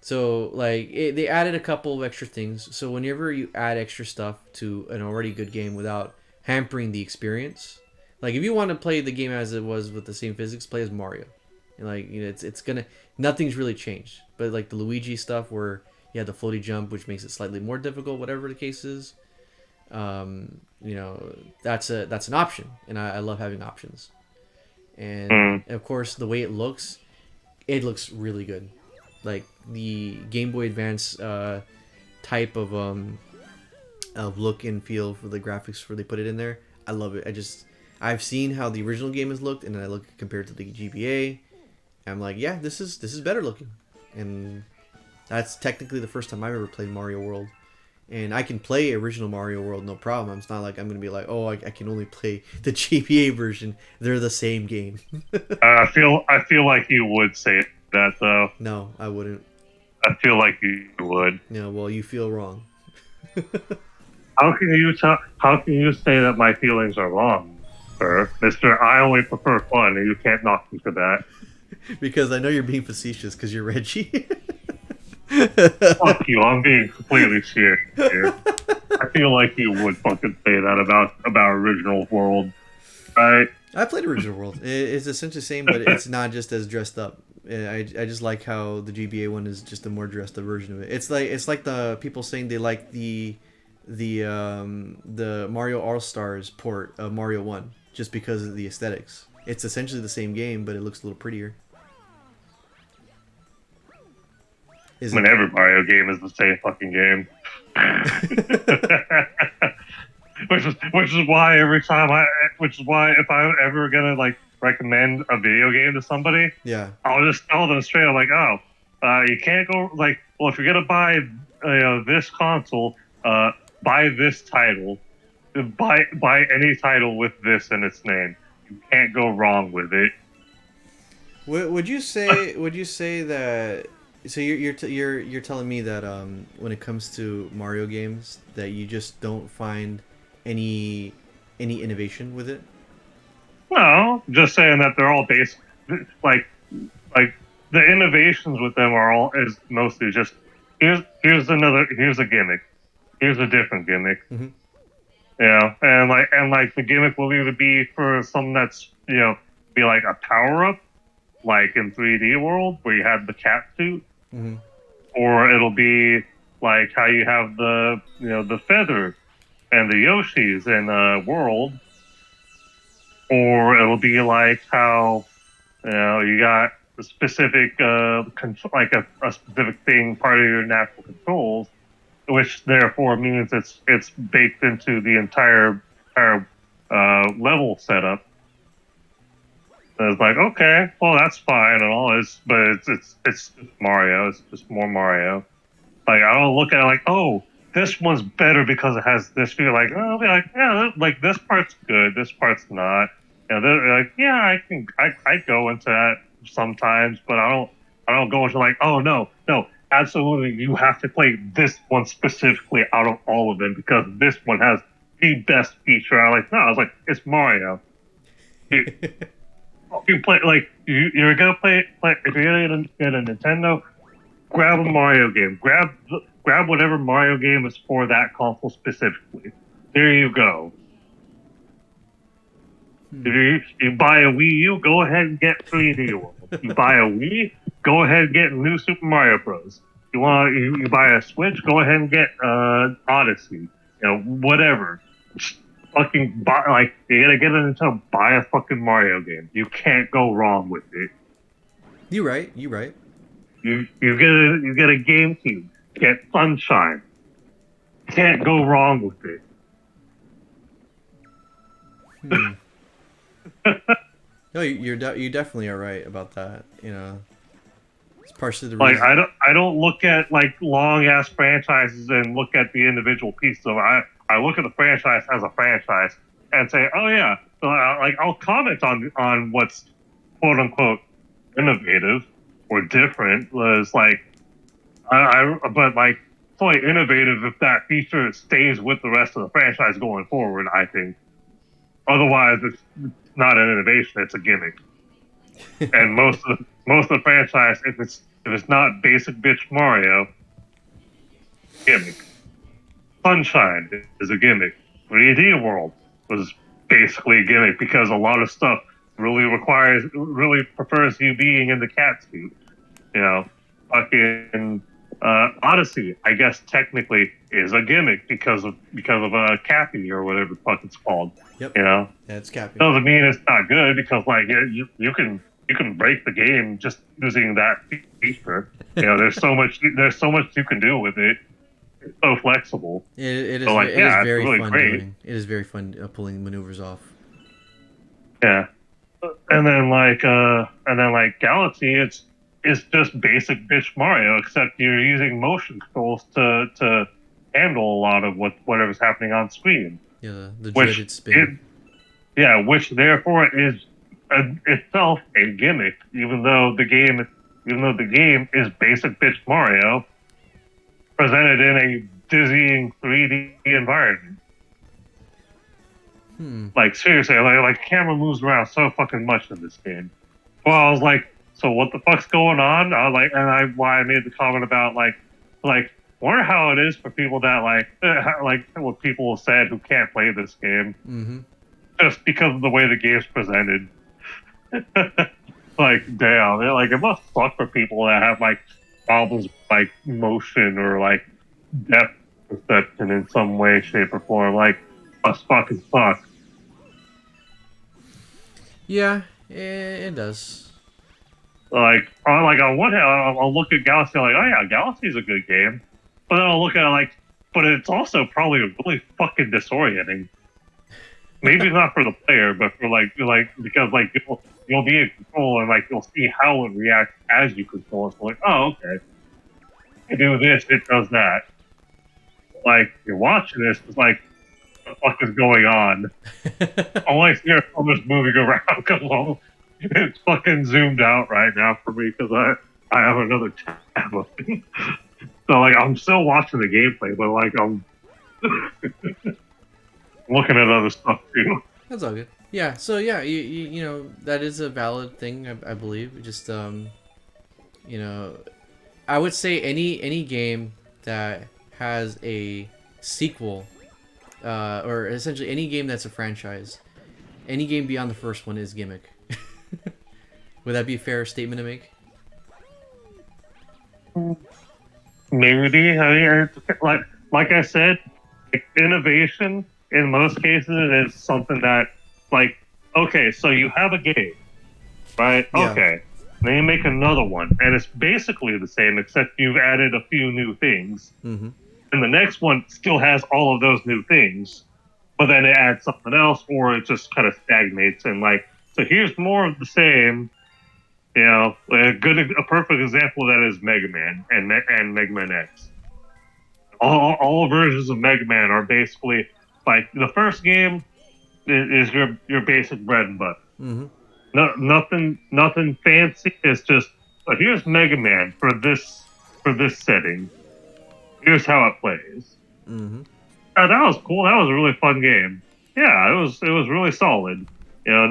So like they added a couple of extra things. So whenever you add extra stuff to an already good game without hampering the experience, like if you want to play the game as it was with the same physics, play as Mario. And like it's gonna nothing's really changed. But like the Luigi stuff where you have the floaty jump, which makes it slightly more difficult, whatever the case is. That's an option, and I love having options. And of course, the way it looks really good. Like the Game Boy Advance type of look and feel for the graphics where they put it in there. I love it. I've seen how the original game has looked, and then I look compared to the GBA. I'm like, yeah, this is better looking, and that's technically the first time I've ever played Mario World. And I can play original Mario World no problem. It's not like I'm gonna be like, oh, I can only play the GBA version. They're the same game. I feel like you would say that though. No, I wouldn't. I feel like you would. No, well, you feel wrong. How can you say that my feelings are wrong, sir? Mister, I only prefer fun, and you can't knock me for that. Because I know you're being facetious because you're Reggie. Fuck you, I'm being completely serious here. I feel like you would fucking say that about Original World, right? I played Original World. It's essentially the same, but it's not just as dressed up. I just like how the GBA one is just a more dressed up version of it. It's like the people saying they like the Mario All Stars port of Mario 1 just because of the aesthetics. It's essentially the same game, but it looks a little prettier. Every Mario game is the same fucking game. which is why if I'm ever gonna like recommend a video game to somebody, yeah, I'll just tell them straight. I'm like, you can't go like, well, if you're gonna buy this console, buy this title, buy any title with this in its name. You can't go wrong with it. Would you say that? So you're telling me that when it comes to Mario games that you just don't find any innovation with it? No, just saying that they're all based like the innovations with them is mostly just here's a gimmick, here's a different gimmick, and like the gimmick will either be for something that's be like a power up, like in 3D World where you have the cat suit, or it'll be like how you have the feather and the Yoshis in World. Or it'll be like how you got a specific like a specific thing part of your natural controls, which therefore means it's baked into the entire level setup. And it's like, okay, well that's fine and all, but it's just Mario. It's just more Mario. Like I don't look at it like, oh, this one's better because it has this feel. Like, oh, I'll be like, yeah, like this part's good, this part's not. They're like, yeah, I go into that sometimes, but I don't go into like, oh no, absolutely, you have to play this one specifically out of all of them because this one has the best feature. I was like, it's Mario. You play like you're gonna play if you're gonna get a Nintendo, grab a Mario game, grab whatever Mario game is for that console specifically. There you go. If you buy a Wii U, go ahead and get 3D World. You buy a Wii, go ahead and get New Super Mario Bros. You buy a Switch, go ahead and get Odyssey. Whatever. Just fucking buy, like, you gotta get it Nintendo, buy a fucking Mario game. You can't go wrong with it. You right. You get a GameCube, get Sunshine. Can't go wrong with it. No, you definitely are right about that. It's partially the reason. Like I don't look at like long ass franchises and look at the individual pieces of it. I look at the franchise as a franchise and say, oh yeah, so I'll comment on what's quote unquote innovative or different. Was like but like it's only innovative if that feature stays with the rest of the franchise going forward. I think. Otherwise, it's not an innovation; it's a gimmick. And most of the franchise, if If it's not basic bitch Mario, gimmick. Sunshine is a gimmick. 3D World was basically a gimmick because a lot of stuff really prefers you being in the cat suit. You know, fucking Odyssey, I guess technically is a gimmick because of Cappy or whatever the fuck it's called. Yep. You know, Yeah, it's Cappy. doesn't mean it's not good because like you can break the game just using that feature. You know, there's so much you can do with it. It's so flexible. It is. So like, It is yeah, it's very really fun great. doing. It is very fun pulling maneuvers off. Yeah, and then like Galaxy, it's just basic bitch Mario, except you're using motion controls to handle a lot of whatever's happening on screen. Yeah, the Which dreaded spin. which therefore is itself a gimmick, even though the game is basic bitch Mario presented in a dizzying 3D environment. Like seriously, like camera moves around so fucking much in this game. Well, I was like, so what the fuck's going on? I was like, why I made the comment about like wonder how it is for people that like what people have said who can't play this game just because of the way the game's presented. Like, damn, it must suck for people that have like problems with, like motion or like depth perception in some way, shape, or form. Like, must fucking suck. Yeah, it does. Like on one hand, I'll look at Galaxy like, oh yeah, Galaxy's a good game, but then I'll look at it like, but it's also probably really fucking disorienting. Maybe not for the player, but for like because like you'll be in control and like you'll see how it reacts as you control it. So like, oh okay, I do this, it does that. Like you're watching this, it's like, what the fuck is going on? All I see are colors moving around because it's fucking zoomed out right now for me because I have another tab open. So like I'm still watching the gameplay, but like I'm looking at other stuff too. That's all good. Yeah. So yeah, you know that is a valid thing. I believe. Just you know, I would say any game that has a sequel, or essentially any game that's a franchise, any game beyond the first one is gimmick. Would that be a fair statement to make? Maybe. I mean, like I said, like, innovation in most cases is something that, like, okay, so you have a game, right? Yeah. Okay, then you make another one, and it's basically the same, except you've added a few new things, and the next one still has all of those new things, but then it adds something else, or it just kind of stagnates and like, so here's more of the same. You know, a perfect example of that is Mega Man and Mega Man X. All versions of Mega Man are basically like the first game is your basic bread and butter. No, nothing fancy. It's just here's Mega Man for this setting. Here's how it plays. Oh, that was cool. That was a really fun game. Yeah, it was really solid. You know,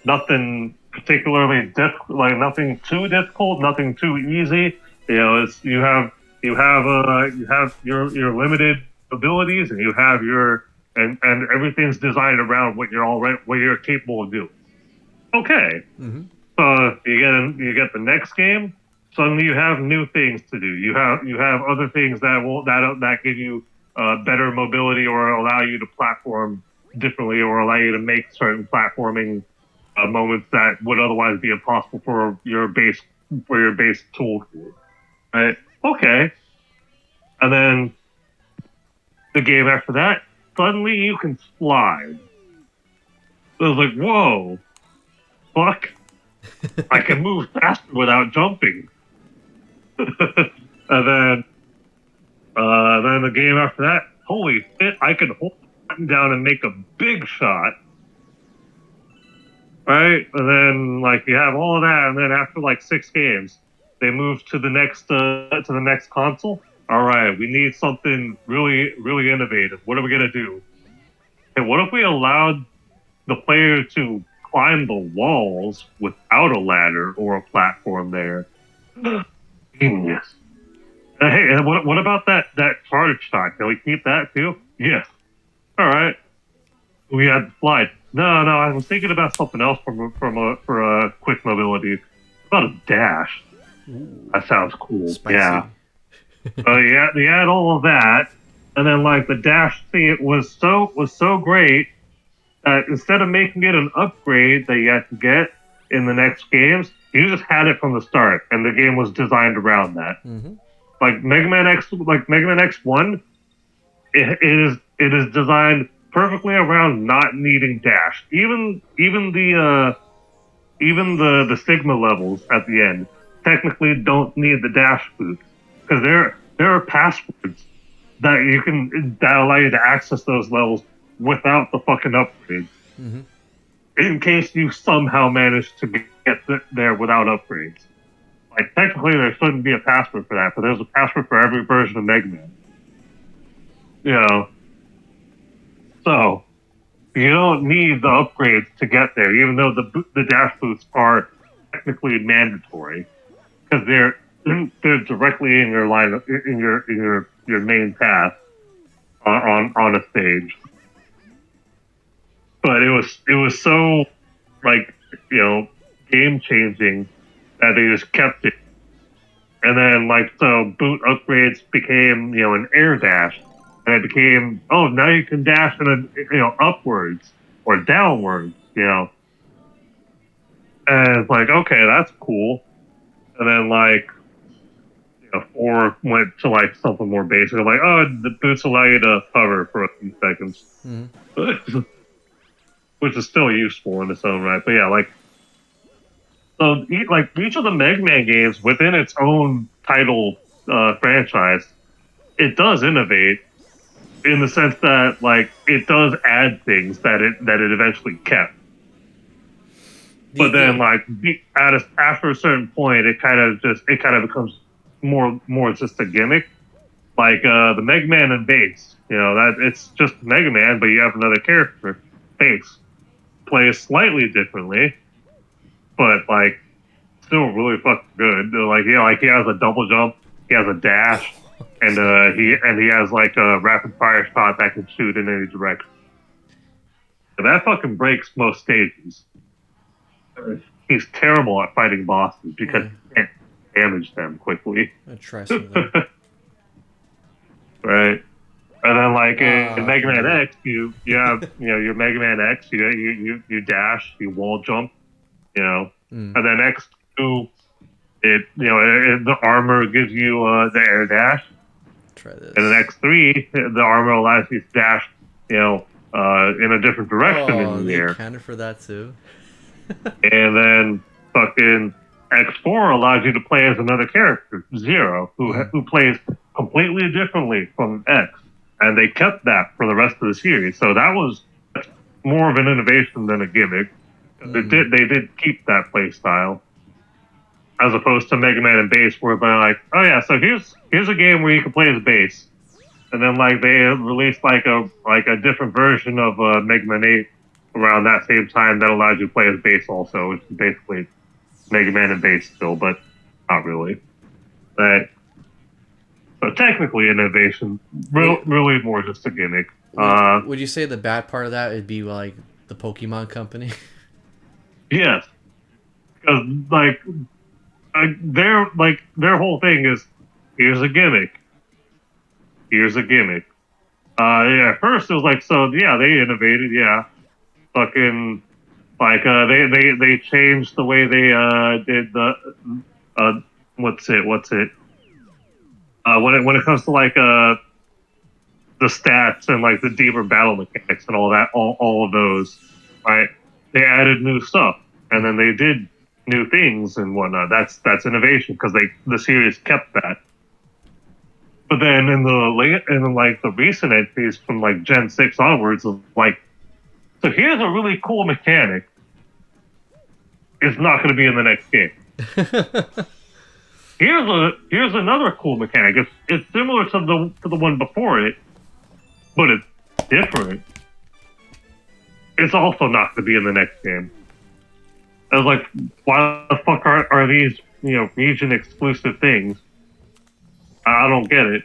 nothing particularly difficult, like nothing too difficult, nothing too easy. You know, it's you have your limited abilities, and you have and everything's designed around what you're capable of doing. Okay, so you get the next game. Suddenly you have new things to do. You have other things that give you better mobility or allow you to platform differently or allow you to make certain platforming moments that would otherwise be impossible for your base toolkit. Right? Okay. And then the game after that, suddenly you can slide. It was like, whoa, fuck! I can move faster without jumping. And then the game after that, holy shit! I can hold the button down and make a big shot. Right, and then like you have all of that, and then after like 6 games, they move to the next console. All right, we need something really innovative. What are we gonna do? And what if we allowed the player to climb the walls without a ladder or a platform there? Genius. Hey, and what about that charge shot? Can we keep that too? Yes. All right. We had the slide. No, I was thinking about something else for a quick mobility. About a dash. Ooh, That sounds cool. spicy. Yeah. So you had all of that, and then like the dash thing was so great that instead of making it an upgrade that you had to get in the next games, you just had it from the start, and the game was designed around that. Mm-hmm. Like Mega Man X1, it is designed perfectly around not needing dash. Even the Sigma levels at the end technically don't need the dash boost because there are passwords that allow you to access those levels without the fucking upgrades. Mm-hmm. In case you somehow manage to get there without upgrades. Like technically there shouldn't be a password for that, but there's a password for every version of Mega Man. You know, so you don't need the upgrades to get there, even though the dash boosts are technically mandatory because they're directly in your line in your main path on a stage. But it was so like game changing that they just kept it, and then like so boot upgrades became an air dash. And it became, now you can dash in upwards or downwards, And it's like, okay, that's cool. And then like, 4 went to like something more basic. Like, the boots allow you to hover for a few seconds, Mm-hmm. which is still useful in its own right. But yeah, like, so like each of the Mega Man games within its own title franchise, it does innovate. In the sense that, like, it does add things that it eventually kept, but then, like, after a certain point, it kind of becomes more just a gimmick. Like the Mega Man and Bass, that it's just Mega Man, but you have another character. Bass plays slightly differently, but like still really fucking good. Like like he has a double jump, he has a dash. And he has like a rapid fire shot that can shoot in any direction. And that fucking breaks most stages. He's terrible at fighting bosses because he can't damage them quickly. I'll try some of them. Right. And then like in Mega Man X, you have your Mega Man X, you dash, you wall jump, and then X2, the armor gives you the air dash. Try this. And then X3, the armor allows you to dash, in a different direction in the air. Counted for that too. And then fucking X4 allows you to play as another character, Zero, who plays completely differently from X. And they kept that for the rest of the series. So that was more of an innovation than a gimmick. They did keep that play style. As opposed to Mega Man and Bass, where they're like, oh yeah, so here's a game where you can play as Bass, and then like they released like a different version of Mega Man 8 around that same time that allows you to play as Bass also, which is basically Mega Man and Bass still, but not really. But so technically innovation, really more just a gimmick. Would you say the bad part of that would be like the Pokemon Company? Yes, because like. Their whole thing is here's a gimmick. Here's a gimmick. At first it was like they innovated, fucking like they changed the way they did the what's it when it comes to like the stats and like the deeper battle mechanics and all that all of those, right? They added new stuff, and then they did new things and whatnot. That's innovation because the series kept that. But then in the recent entries from like Gen 6 onwards, of like, so here's a really cool mechanic. It's not going to be in the next game. Here's another cool mechanic. It's similar to the one before it, but it's different. It's also not going to be in the next game. I was like, why the fuck are these region exclusive things I don't get it.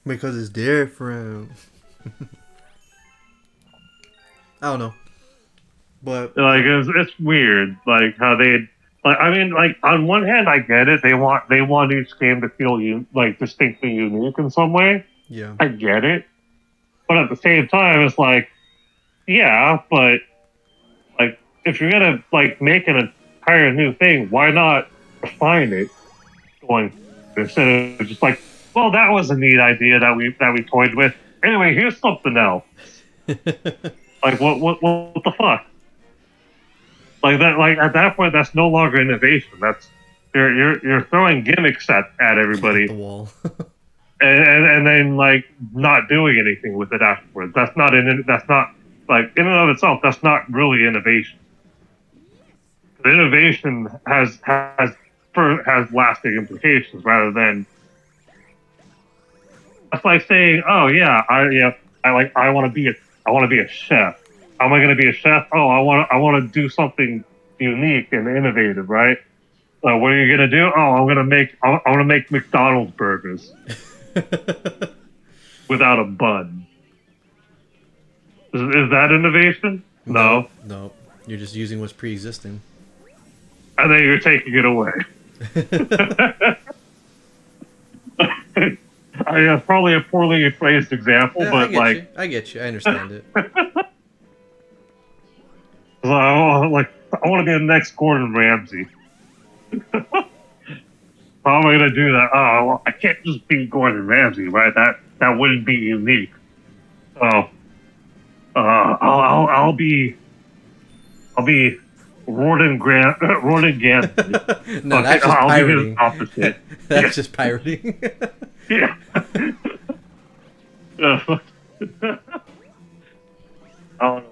Because it's different. I don't know. But Like it's weird, like how they, like I mean, like on one hand I get it. They want each game to feel like distinctly unique in some way. yeah. I get it, but at the same time, it's like, yeah, but like if you're gonna like make an entire new thing, why not refine it going instead of just like, well, that was a neat idea that we toyed with. Anyway, here's something else. Like what the fuck? Like that, like at that point, that's no longer innovation. That's you're throwing gimmicks at everybody, the wall. and then like not doing anything with it afterwards. That's not like in and of itself. That's not really innovation. The innovation has lasting implications rather than that's like saying, oh yeah, I want to be a chef. How am I going to be a chef? Oh, I want to do something unique and innovative, right? What are you going to do? Oh, I want to make McDonald's burgers without a bun. Is that innovation? No. No. You're just using what's pre-existing. And then you're taking it away. Probably a poorly phrased example, Yeah, but I get you. I understand it. I want to be the next Gordon Ramsay. How am I going to do that? Oh, well, I can't just be Gordon Ramsay, right? That wouldn't be unique. So, I'll be Gordon Gansby. No, that's just I'll pirating. be his opposite. That's just pirating. Yeah. I don't know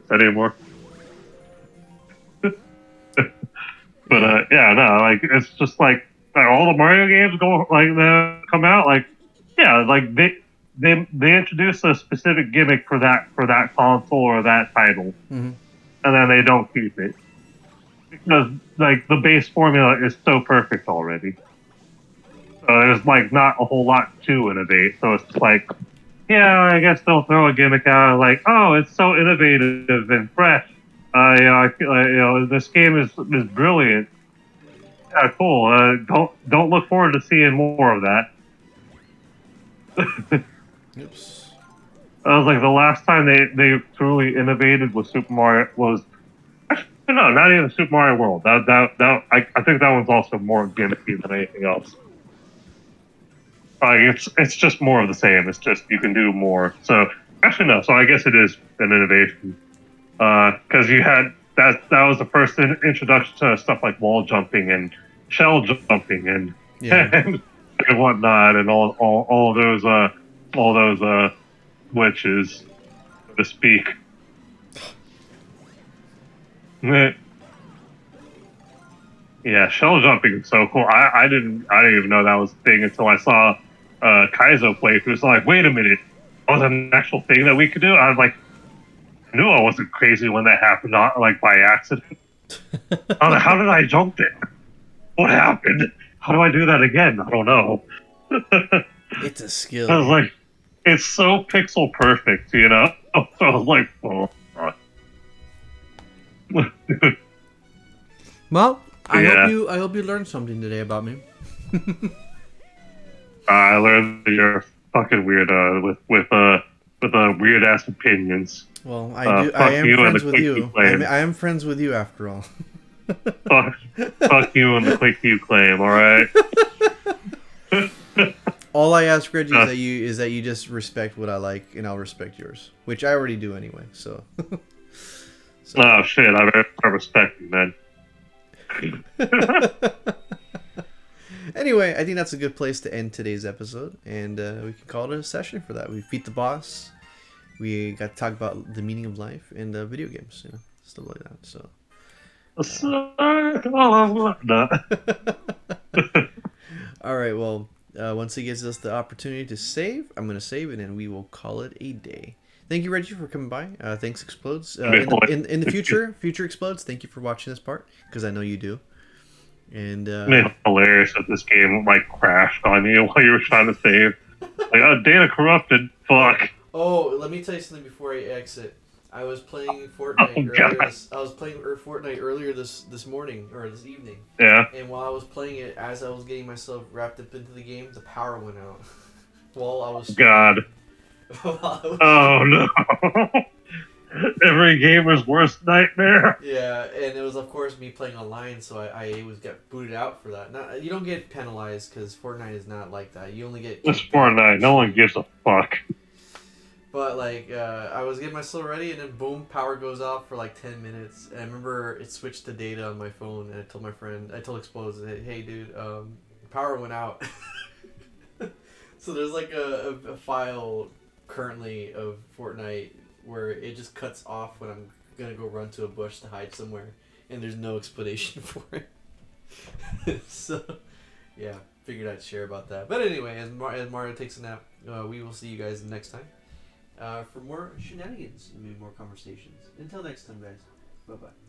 that anymore. But yeah, no, like it's just like all the Mario games that come out, like yeah, like they introduce a specific gimmick for that console or that title, and then they don't keep it because like the base formula is so perfect already. So there's like not a whole lot to innovate. So it's just like, yeah, I guess they'll throw a gimmick out like, oh, it's so innovative and fresh. This game is brilliant. Yeah, cool. Don't look forward to seeing more of that. Oops. I was like, the last time they truly innovated with Super Mario was no, not even Super Mario World. I think that one's also more gimmicky than anything else. It's just more of the same. It's just you can do more. So actually no. So I guess it is an innovation. Because you had that was the first introduction to stuff like wall jumping and shell jumping and and whatnot and all those glitches, so to speak. Yeah, shell jumping is so cool. I didn't even know that was a thing until I saw Kaizo playthrough. So like, wait a minute, that was an actual thing that we could do. I was like, I knew I wasn't crazy when that happened, not like by accident. I was like, how did I jump it? What happened? How do I do that again? I don't know. It's a skill. I was like, it's so pixel perfect, you know? So I was like, oh. Well, I hope you learned something today about me. I learned that you're fucking weird with weird ass opinions. Well, I am friends with you. I am friends with you after all. fuck you and the click you claim. All right. All I ask, Reggie, is that you just respect what I like, and I'll respect yours, which I already do anyway. So. Oh shit! I respect you, man. Anyway, I think that's a good place to end today's episode, and we can call it a session for that. We beat the boss. We got to talk about the meaning of life and video games, stuff like that. So. All right. Well, once it gives us the opportunity to save, I'm going to save it, and we will call it a day. Thank you, Reggie, for coming by. Thanks, Explodes. In the future Explodes, thank you for watching this part, because I know you do. And I mean, it's hilarious that this game like crashed on you while you were trying to save. Like, oh, data corrupted. Fuck. oh, let me tell you something before I exit. I was playing Oh Fortnite earlier. god. I was playing Fortnite earlier this morning or this evening. Yeah. And while I was playing it, as I was getting myself wrapped up into the game, the power went out. while I was God. while I was Oh no. Every gamer's worst nightmare. yeah, and it was of course me playing online, so I was got booted out for that. Not you don't get penalized because Fortnite is not like that. You only get It's kicked out. Fortnite. No one gives a fuck. But like I was getting myself ready, and then boom, power goes off for like 10 minutes. And I remember it switched to data on my phone, and I told my friend, I told Exposed, hey dude, power went out. So there's like a file currently of Fortnite where it just cuts off when I'm gonna go run to a bush to hide somewhere, and there's no explanation for it. So, yeah, figured I'd share about that. But anyway, as Mario takes a nap, we will see you guys next time for more shenanigans and maybe more conversations. Until next time, guys. Bye bye.